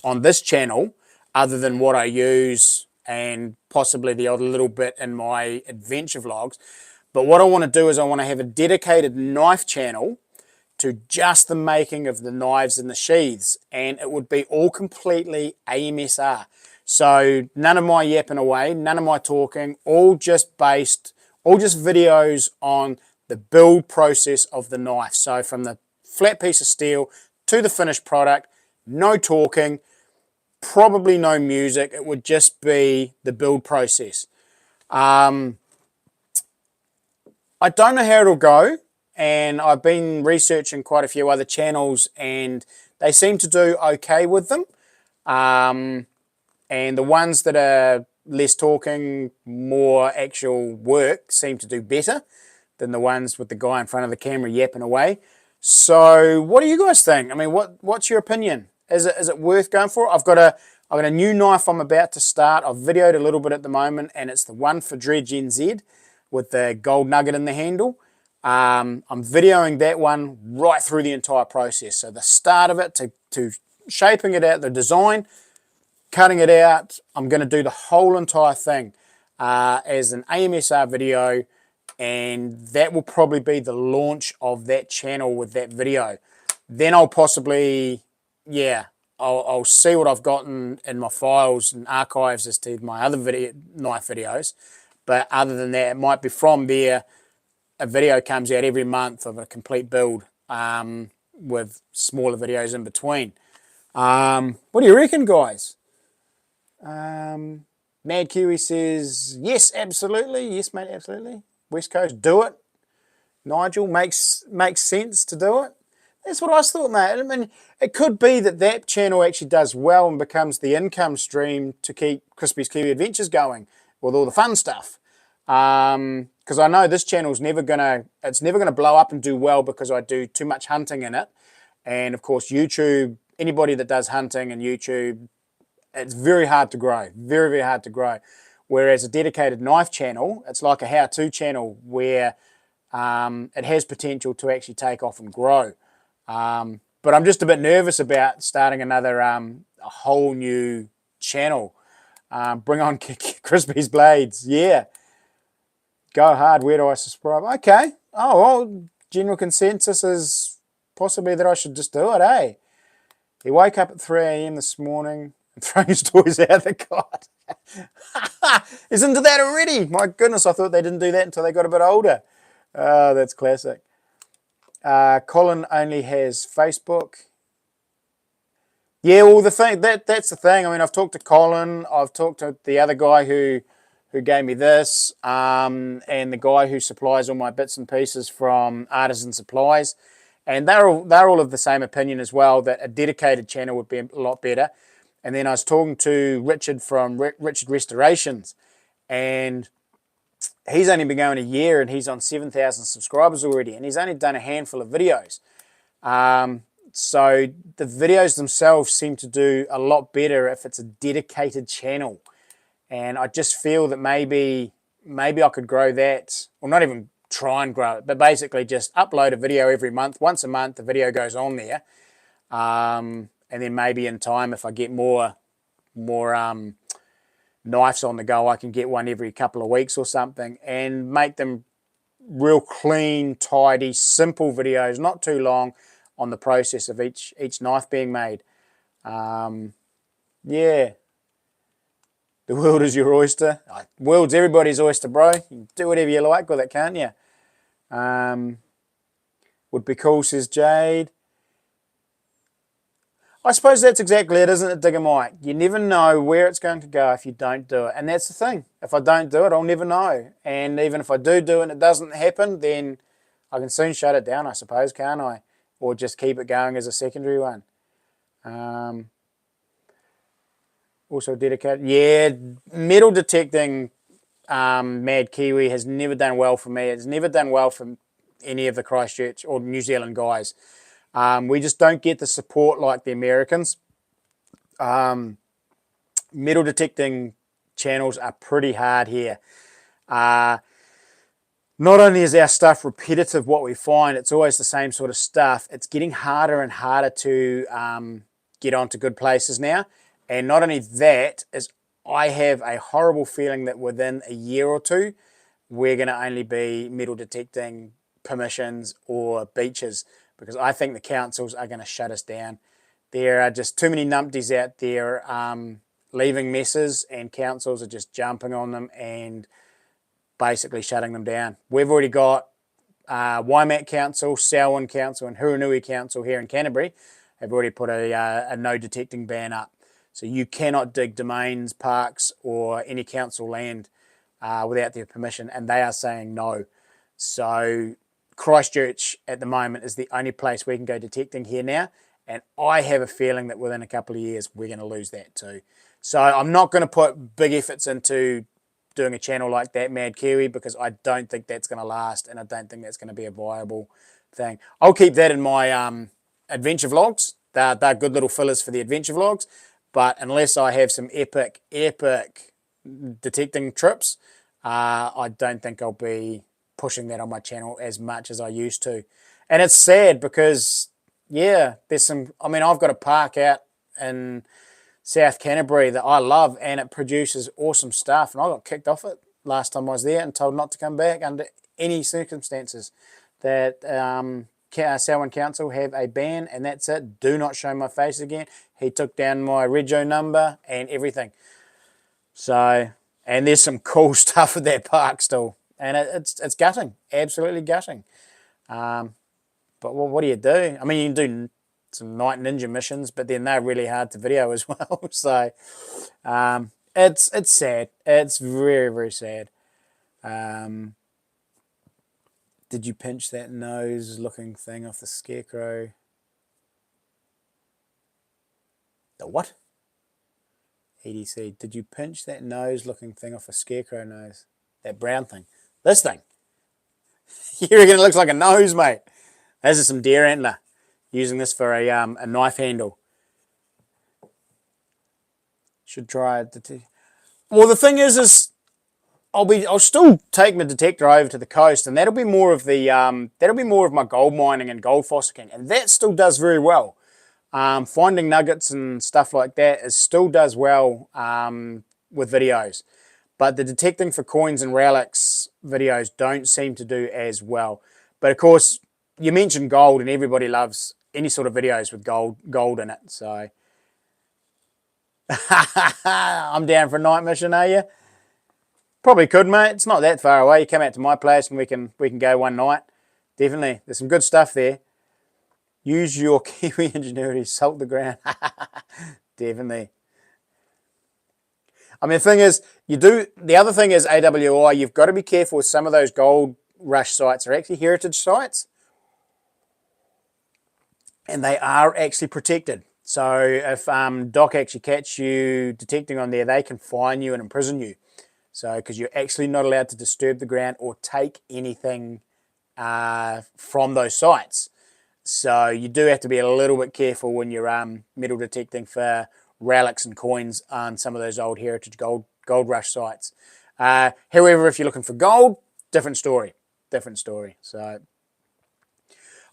on this channel, other than what I use and possibly the odd little bit in my adventure vlogs. But what I want to do is I want to have a dedicated knife channel to just the making of the knives and the sheaths, and it would be all completely AMSR. So none of my yapping away, none of my talking, all just videos on the build process of the knife. So from the flat piece of steel to the finished product, no talking, probably no music. It would just be the build process. I don't know how it'll go, and I've been researching quite a few other channels, and they seem to do okay with them. And the ones that are less talking, more actual work, seem to do better than the ones with the guy in front of the camera yapping away. So what do you guys think? I mean, what's your opinion? Is it worth going for? I've got a new knife I'm about to start. I've videoed a little bit at the moment, and it's the one for Dredge NZ with the gold nugget in the handle. I'm videoing that one right through the entire process. So the start of it to shaping it out, the design, cutting it out. I'm going to do the whole entire thing as an AMSR video, and that will probably be the launch of that channel with that video. Then I'll possibly, I'll see what I've gotten in my files and archives as to my other knife videos. But other than that, it might be from there, a video comes out every month of a complete build with smaller videos in between. What do you reckon, guys? Mad Kiwi says, yes, absolutely. Yes, mate, absolutely. West Coast, do it. Nigel, makes sense to do it. That's what I thought, mate. I mean, it could be that channel actually does well and becomes the income stream to keep Crispy's Kiwi Adventures going with all the fun stuff. Because I know this channel's never gonna blow up and do well, because I do too much hunting in it. And of course, YouTube, anybody that does hunting and YouTube, it's very hard to grow, very, very hard to grow. Whereas a dedicated knife channel, it's like a how-to channel where it has potential to actually take off and grow. But I'm just a bit nervous about starting another a whole new channel. Bring on Crispy's Blades, yeah. Go hard, where do I subscribe? Okay. Oh, well, general consensus is possibly that I should just do it, eh? He woke up at 3 a.m. this morning and throw his toys out the cot. He's into that already. My goodness, I thought they didn't do that until they got a bit older. Oh, that's classic. Colin only has Facebook. Yeah, well, that's the thing. I mean, I've talked to Colin. I've talked to the other guy who gave me this, and the guy who supplies all my bits and pieces from Artisan Supplies. And they're all of the same opinion as well, that a dedicated channel would be a lot better. And then I was talking to Richard from Richard Restorations, and he's only been going a year, and he's on 7,000 subscribers already, and he's only done a handful of videos. So the videos themselves seem to do a lot better if it's a dedicated channel. And I just feel that maybe I could grow that, or not even try and grow it, but basically just upload a video every month. Once a month, the video goes on there. And then maybe in time, if I get more knives on the go, I can get one every couple of weeks or something, and make them real clean, tidy, simple videos, not too long, on the process of each knife being made. Yeah. The world is your oyster. The world's everybody's oyster, bro. You can do whatever you like with it, can't you? Would be cool, says Jade. I suppose that's exactly it, isn't it, Digger Mike? You never know where it's going to go if you don't do it. And that's the thing. If I don't do it, I'll never know. And even if I do it and it doesn't happen, then I can soon shut it down, I suppose, can't I? Or just keep it going as a secondary one. Also dedicated. Yeah, metal detecting Mad Kiwi has never done well for me. It's never done well for any of the Christchurch or New Zealand guys. We just don't get the support like the Americans. Metal detecting channels are pretty hard here. Not only is our stuff repetitive, what we find, it's always the same sort of stuff. It's getting harder and harder to get onto good places now. And not only that, is I have a horrible feeling that within a year or two, we're going to only be metal detecting permissions or beaches, because I think the councils are going to shut us down. There are just too many numpties out there leaving messes, and councils are just jumping on them and basically shutting them down. We've already got Waimak Council, Selwyn Council and Huranui Council here in Canterbury have already put a no detecting ban up. So you cannot dig domains, parks or any council land without their permission, and they are saying no. So Christchurch at the moment is the only place we can go detecting here now, and I have a feeling that within a couple of years we're going to lose that too. So I'm not going to put big efforts into doing a channel like that, Mad Kiwi, because I don't think that's going to last, and I don't think that's going to be a viable thing. I'll keep that in my adventure vlogs. They're good little fillers for the adventure vlogs, but unless I have some epic detecting trips, I don't think I'll be pushing that on my channel as much as I used to. And it's sad because, yeah, there's some, I mean, I've got a park out in South Canterbury that I love, and it produces awesome stuff, and I got kicked off it last time I was there and told not to come back under any circumstances. That Selwyn Council have a ban, and that's it. Do not show my face again. He took down my rego number and everything. So, and there's some cool stuff at that park still, and it's gutting, absolutely gutting. But what do you do? I mean, you can do some night ninja missions, but then they're really hard to video as well. So it's sad. It's very, very sad. Did you pinch that nose-looking thing off the scarecrow? The what? EDC. Did you pinch that nose-looking thing off a scarecrow nose? That brown thing. This thing. You reckon it looks like a nose, mate? This is some deer antler. Using this for a knife handle. Should try it. Well, the thing is I'll still take my detector over to the coast, and that'll be more of my gold mining and gold fossicking, and that still does very well. Finding nuggets and stuff like that still does well with videos, but the detecting for coins and relics videos don't seem to do as well. But of course, you mentioned gold, and everybody loves any sort of videos with gold in it. So I'm down for a night mission, are you? Probably could, mate. It's not that far away. You come out to my place and we can go one night. Definitely. There's some good stuff there. Use your Kiwi ingenuity, salt the ground. Definitely. I mean, the other thing is AWI, you've got to be careful with some of those gold rush sites are actually heritage sites. And they are actually protected. So if DOC actually catch you detecting on there, they can fine you and imprison you. So because you're actually not allowed to disturb the ground or take anything from those sites. So you do have to be a little bit careful when you're metal detecting for relics and coins on some of those old heritage gold rush sites. However, if you're looking for gold, different story. So.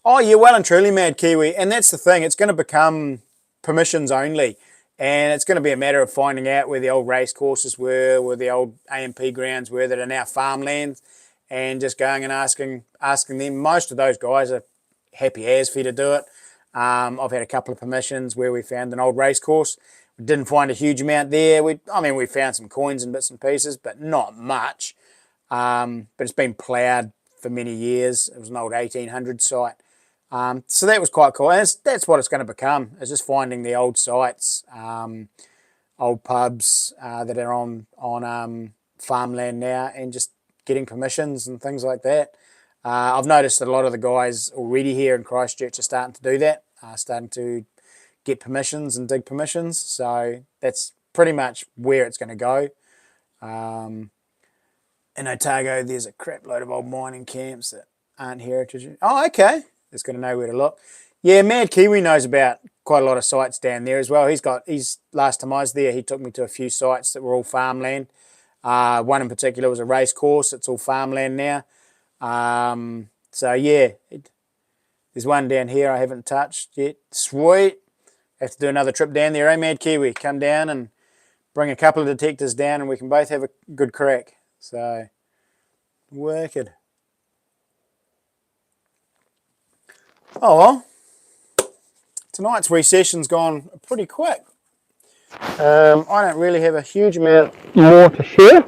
Oh, yeah, well and truly, Mad Kiwi. And that's the thing. It's going to become permissions only. And it's going to be a matter of finding out where the old race courses were, where the old AMP grounds were that are now farmlands, and just going and asking them. Most of those guys are happy as for you to do it. I've had a couple of permissions where we found an old race course. We didn't find a huge amount there. We found some coins and bits and pieces, but not much. But it's been ploughed for many years. It was an old 1800 site. So that was quite cool. And that's what it's going to become. It's just finding the old sites, old pubs that are on farmland now, and just getting permissions and things like that. I've noticed that a lot of the guys already here in Christchurch are starting to do that, starting to get permissions and dig permissions. So that's pretty much where it's going to go. In Otago, there's a crap load of old mining camps that aren't heritage. Oh, okay. It's going to know where to look. Yeah, Mad Kiwi knows about quite a lot of sites down there as well. He's last time I was there, he took me to a few sites that were all farmland. One in particular was a race course. It's all farmland now. So yeah, there's one down here I haven't touched yet. Sweet. Have to do another trip down there, eh, Mad Kiwi? Come down and bring a couple of detectors down and we can both have a good crack. So, wicked. Oh well, tonight's recession's gone pretty quick. I don't really have a huge amount more to share.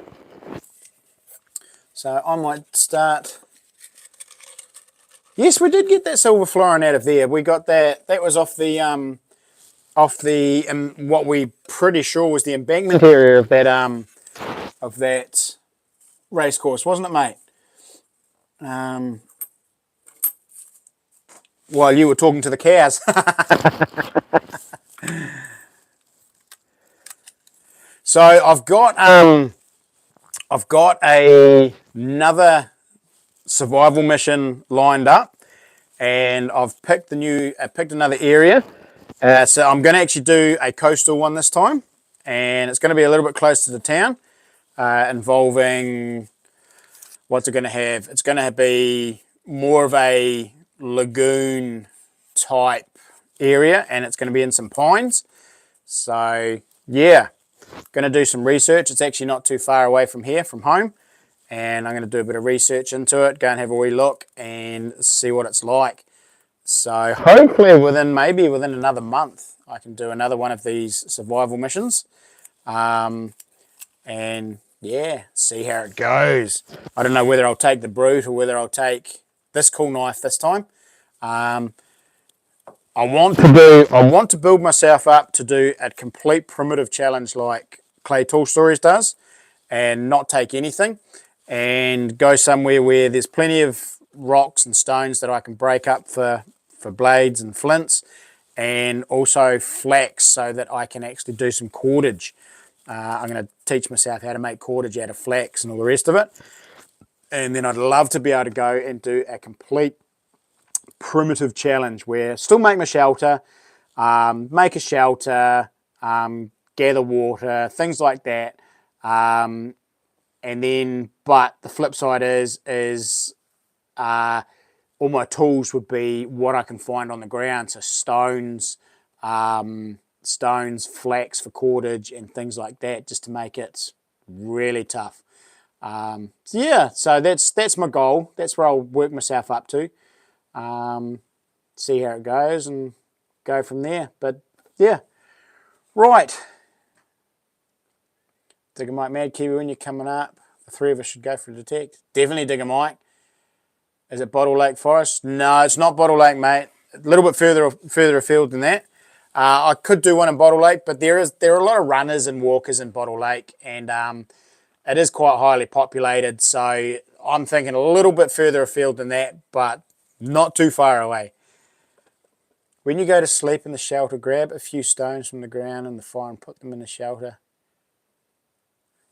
So I might start. Yes, we did get that silver florin out of there. We got that. That was off the what we pretty sure was the embankment area of that race course, wasn't it, mate? While you were talking to the cows. So I've got another survival mission lined up, and I've picked another area. So I'm going to actually do a coastal one this time, and it's going to be a little bit close to the town, involving what's it going to have? It's going to be more of a lagoon type area, and it's going to be in some pines. So yeah, going to do some research. It's actually not too far away from here, from home, and I'm going to do a bit of research into it, go and have a wee look and see what it's like. So hopefully maybe within another month, I can do another one of these survival missions, and yeah, see how it goes. I don't know whether I'll take the brute or whether I'll take this cool knife this time. I want to build myself up to do a complete primitive challenge like Clay Tool Stories does, and not take anything, and go somewhere where there's plenty of rocks and stones that I can break up for blades and flints, and also flax so that I can actually do some cordage. I'm going to teach myself how to make cordage out of flax and all the rest of it. And then I'd love to be able to go and do a complete primitive challenge where still make my shelter, make a shelter, gather water, things like that. And then, but the flip side is all my tools would be what I can find on the ground. So stones, flax for cordage and things like that, just to make it really tough. So yeah, so that's my goal. That's where I'll work myself up to. See how it goes and go from there. But yeah, right. Dig a mic, Mad Kiwi, when you're coming up. The three of us should go for a detect. Definitely dig a mic. Is it Bottle Lake Forest? No, it's not Bottle Lake, mate. A little bit further afield than that. I could do one in Bottle Lake, but there are a lot of runners and walkers in Bottle Lake, and it is quite highly populated. So I'm thinking a little bit further afield than that, but not too far away. When you go to sleep in the shelter, grab a few stones from the ground and the fire and put them in the shelter.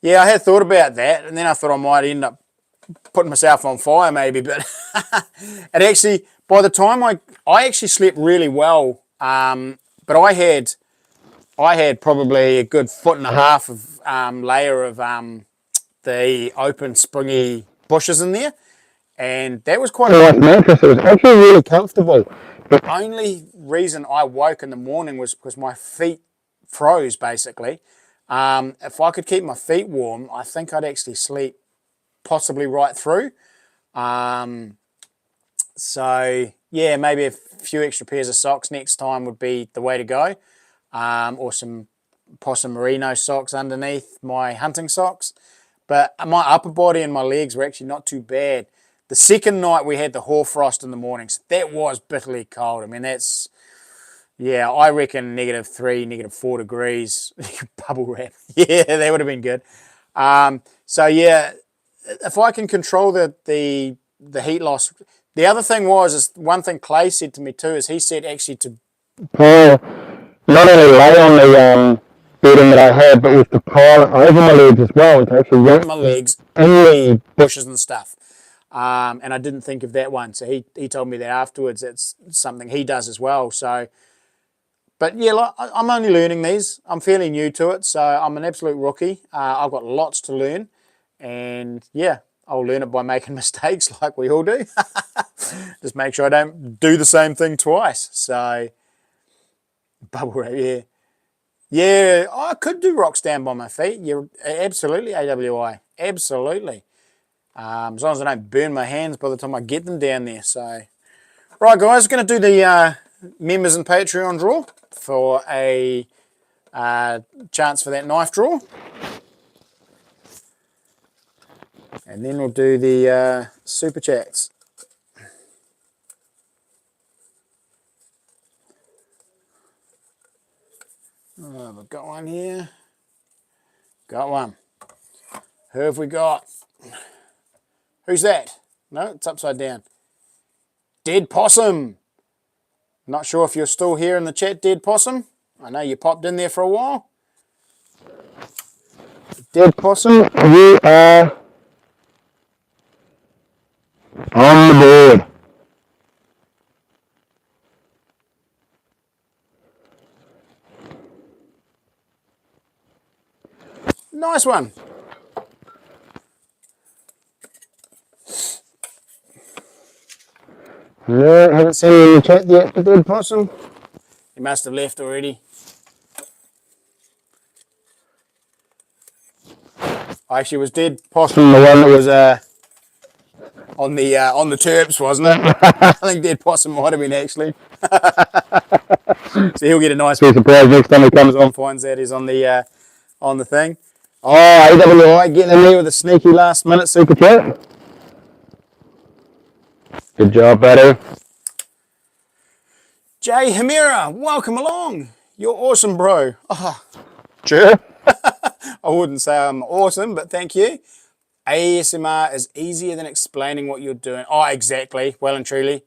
Yeah, I had thought about that, and then I thought I might end up putting myself on fire maybe, but it actually, by the time I actually slept really well, but I had probably a good 1.5 foot of layer of the open springy bushes in there, and that was quite a nice mattress. It was actually really comfortable. The only reason I woke in the morning was because my feet froze, basically. If I could keep my feet warm, I think I'd actually sleep possibly right through. So yeah, maybe a few extra pairs of socks next time would be the way to go, or some possum merino socks underneath my hunting socks. But my upper body and my legs were actually not too bad. The second night we had the hoarfrost in the mornings. That was bitterly cold. I mean, that's, yeah, I reckon -3, -4 degrees. Bubble wrap. Yeah, that would have been good. So yeah, if I can control the heat loss. The other thing is one thing Clay said to me too, is he said actually to pile, not only lay on the bedding that I had, but with the pile over my legs as well, to actually wrap my legs in the bushes and stuff. And I didn't think of that one. So he told me that afterwards. It's something he does as well. So, but yeah, look, I'm only learning these. I'm fairly new to it. So I'm an absolute rookie. I've got lots to learn. And yeah, I'll learn it by making mistakes like we all do. Just make sure I don't do the same thing twice. So, bubble wrap, yeah. Yeah, I could do rocks down by my feet. You're absolutely AWI. Absolutely. As long as I don't burn my hands by the time I get them down there. So, right, guys, going to do the members and Patreon draw for a chance for that knife draw. And then we'll do the super chats. Oh, we've got one here. Got one. Who have we got? Who's that? No, it's upside down. Dead Possum. Not sure if you're still here in the chat, Dead Possum. I know you popped in there for a while. Dead Possum, you are on the board. Nice one. No, haven't seen you in the chat yet, the Dead Possum. He must have left already. Actually, was Dead Possum the one that was on the Terps, wasn't it? I think Dead Possum might have been actually. So he'll get a nice piece of prize next time he comes on. Finds out he's on the thing. Oh, AWI getting in there with a sneaky last minute super chat. Good job, buddy. Jay Himera, welcome along. You're awesome, bro. Oh, sure. I wouldn't say I'm awesome, but thank you. ASMR is easier than explaining what you're doing. Oh, exactly. Well and truly.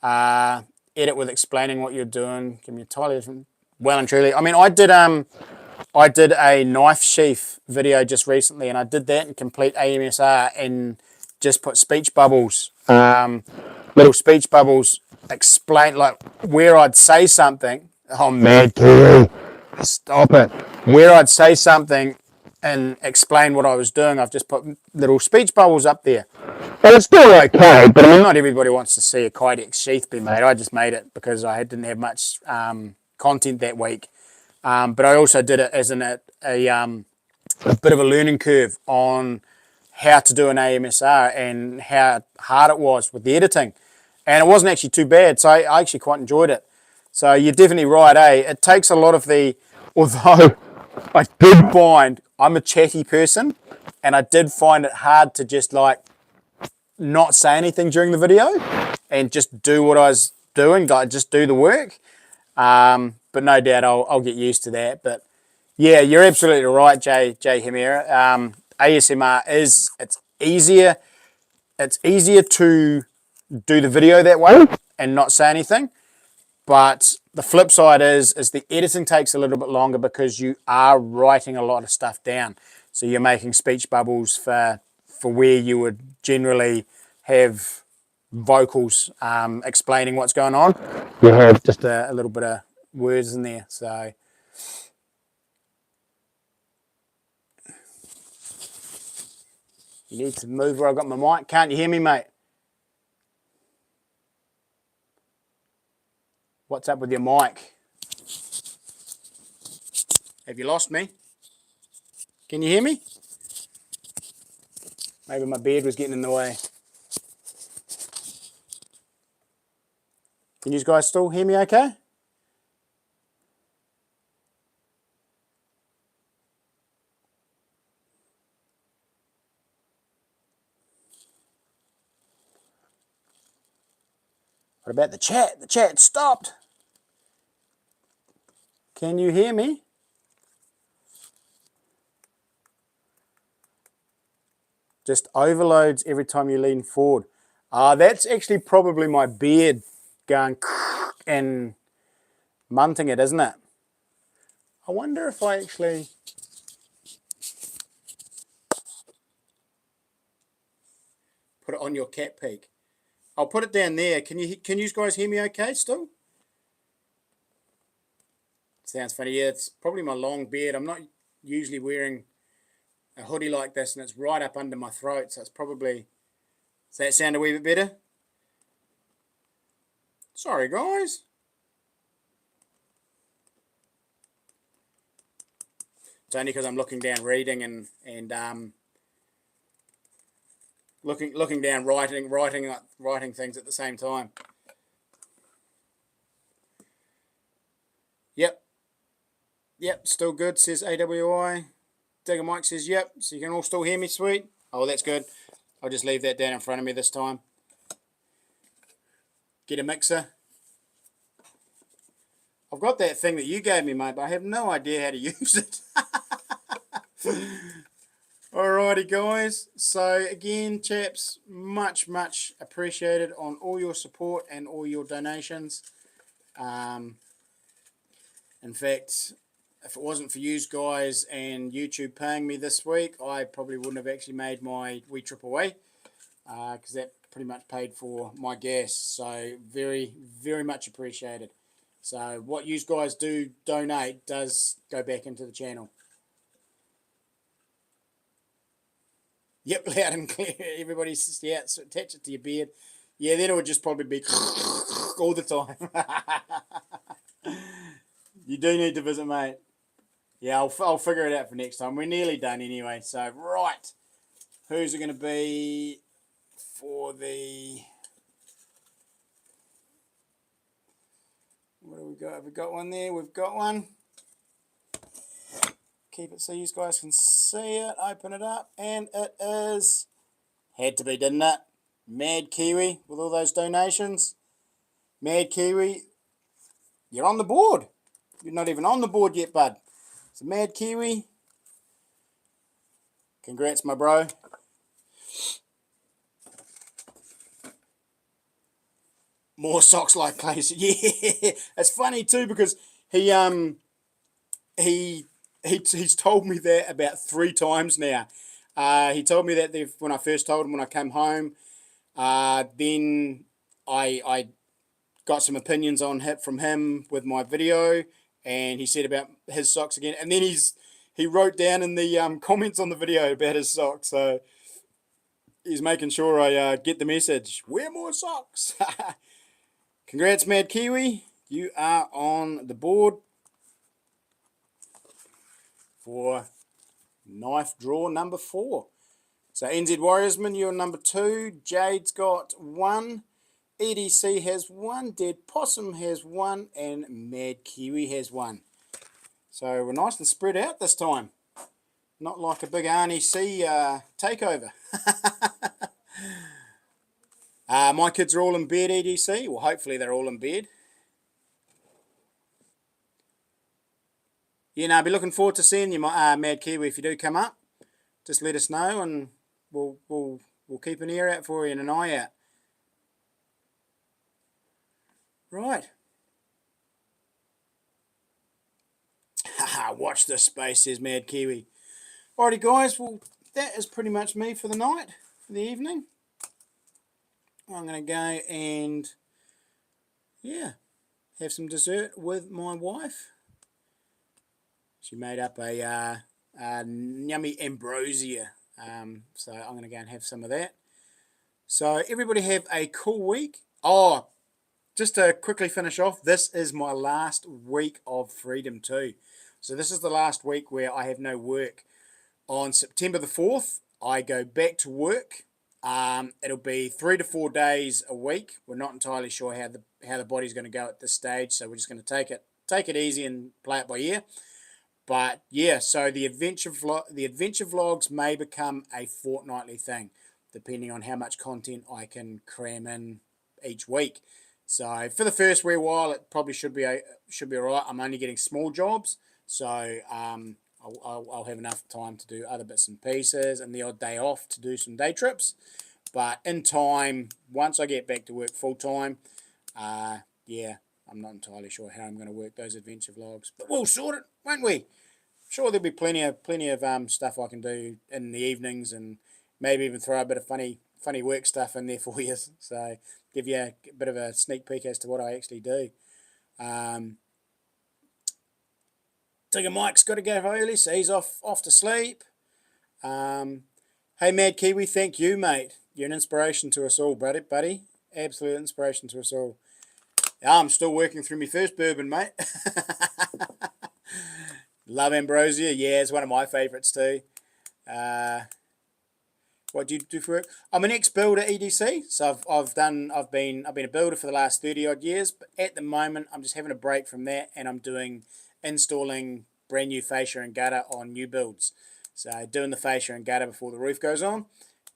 Edit with explaining what you're doing. Give me a totally different. Well and truly. I mean, I did a knife sheath video just recently, and I did that in complete AMSR and just put speech bubbles, little speech bubbles, explain like where I'd say something. Oh, mad Kiwi, stop it! Where I'd say something and explain what I was doing, I've just put little speech bubbles up there. Well, it's still okay, but I mean, not everybody wants to see a Kydex sheath be made. I just made it because I didn't have much content that week. But I also did it as a bit of a learning curve on how to do an AMSR and how hard it was with the editing. And it wasn't actually too bad, so I actually quite enjoyed it. So you're definitely right, eh? It takes a lot of the, although I did find, I'm a chatty person, and I did find it hard to just like not say anything during the video and just do what I was doing, like just do the work. But no doubt I'll get used to that. But yeah, you're absolutely right, Jay Himera. ASMR it's easier. It's easier to do the video that way and not say anything. But the flip side is the editing takes a little bit longer because you are writing a lot of stuff down. So you're making speech bubbles for where you would generally have vocals explaining what's going on. You have just a little bit of words in there. So you need to move where I've got my mic. Can't you hear me, mate? What's up with your mic? Have you lost me? Can you hear me? Maybe my beard was getting in the way. Can you guys still hear me okay? What about the chat? The chat stopped. Can you hear me? Just overloads every time you lean forward. That's actually probably my beard going and munting it, isn't it? I wonder if I actually... put it on your cat peak. I'll put it down there. Can you guys hear me okay still? Sounds funny. Yeah, it's probably my long beard. I'm not usually wearing a hoodie like this, and it's right up under my throat, so it's probably... Does that sound a wee bit better? Sorry, guys. It's only because I'm looking down reading and looking down writing things at the same time. Yep, still good, says AWI. Digger Mike says yep, so you can all still hear me, sweet. Oh, that's good. I'll just leave that down in front of me this time. Get a mixer. I've got that thing that you gave me, mate, but I have no idea how to use it. Alrighty, guys. So, again, chaps, much appreciated on all your support and all your donations. In fact, if it wasn't for you guys and YouTube paying me this week, I probably wouldn't have actually made my wee trip away, because that pretty much paid for my gas. So, very much appreciated. So, what you guys do donate does go back into the channel. Yep, loud and clear. Everybody says, yeah, so attach it to your beard. Yeah, then it would just probably be all the time. You do need to visit, mate. Yeah, I'll figure it out for next time. We're nearly done anyway. So, right. Who's it going to be for the... What do we got? Have we got one there? We've got one. Keep it so you guys can see it. Open it up. And it is... Had to be, didn't it? Mad Kiwi with all those donations. Mad Kiwi, you're on the board. You're not even on the board yet, bud. So Mad Kiwi, congrats, my bro. More socks like Clay. Yeah, it's funny too because he's told me that about 3 times now. He told me that when I first told him when I came home. Then I got some opinions on it from him with my video, and he said about his socks again. And then he wrote down in the comments on the video about his socks. So he's making sure I get the message. Wear more socks. Congrats, Mad Kiwi. You are on the board for knife draw number 4. So NZ Warriorsman, you're number 2. Jade's got 1. EDC has 1. Dead Possum has 1. And Mad Kiwi has 1. So we're nice and spread out this time. Not like a big Arnie C takeover. My kids are all in bed, EDC. Well, hopefully they're all in bed. Yeah, no, I'll be looking forward to seeing you, Mad Kiwi. If you do come up, just let us know, and we'll keep an ear out for you and an eye out. Right. Haha, watch this space, says Mad Kiwi. Alrighty, guys. Well, that is pretty much me for the night, for the evening. I'm going to go and, yeah, have some dessert with my wife. She made up a yummy ambrosia. So I'm going to go and have some of that. So everybody have a cool week. Oh, just to quickly finish off, this is my last week of freedom too. So this is the last week where I have no work. On September the 4th, I go back to work. It'll be 3 to 4 days a week. We're not entirely sure how the body's going to go at this stage, so we're just going to take it easy and play it by ear. But yeah, so the adventure vlogs may become a fortnightly thing, depending on how much content I can cram in each week. So for the first wee while, it probably should be all right. I'm only getting small jobs, so I'll have enough time to do other bits and pieces and the odd day off to do some day trips. But in time, once I get back to work full time, yeah, I'm not entirely sure how I'm going to work those adventure vlogs, but we'll sort it, won't we? Sure, there'll be plenty of stuff I can do in the evenings, and maybe even throw a bit of funny work stuff in there for you. So give you a bit of a sneak peek as to what I actually do. Tigger Mike's got to go early, so he's off to sleep. Hey, Mad Kiwi, thank you, mate. You're an inspiration to us all, buddy. Absolute inspiration to us all. I'm still working through my first bourbon, mate. Love Ambrosia. Yeah, it's one of my favourites too. What do you do for work? I'm an ex-builder, EDC. So I've been a builder for the last 30 odd years. But at the moment, I'm just having a break from that, and I'm installing brand new fascia and gutter on new builds. So doing the fascia and gutter before the roof goes on,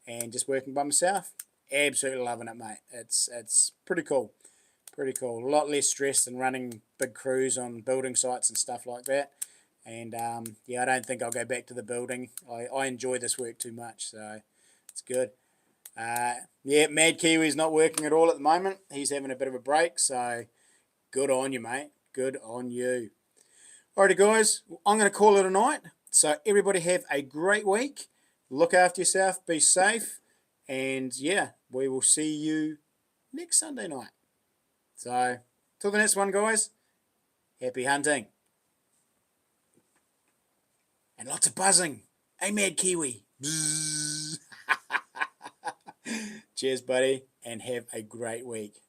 and just working by myself. Absolutely loving it, mate. It's pretty cool. Pretty cool. A lot less stress than running big crews on building sites and stuff like that. And yeah, I don't think I'll go back to the building. I enjoy this work too much, so it's good. Yeah, Mad Kiwi's not working at all at the moment. He's having a bit of a break, so good on you, mate. Good on you. Alrighty, guys, I'm going to call it a night. So everybody have a great week. Look after yourself. Be safe. And yeah, we will see you next Sunday night. So, till the next one, guys, happy hunting. And lots of buzzing. Hey, Mad Kiwi. Cheers, buddy, and have a great week.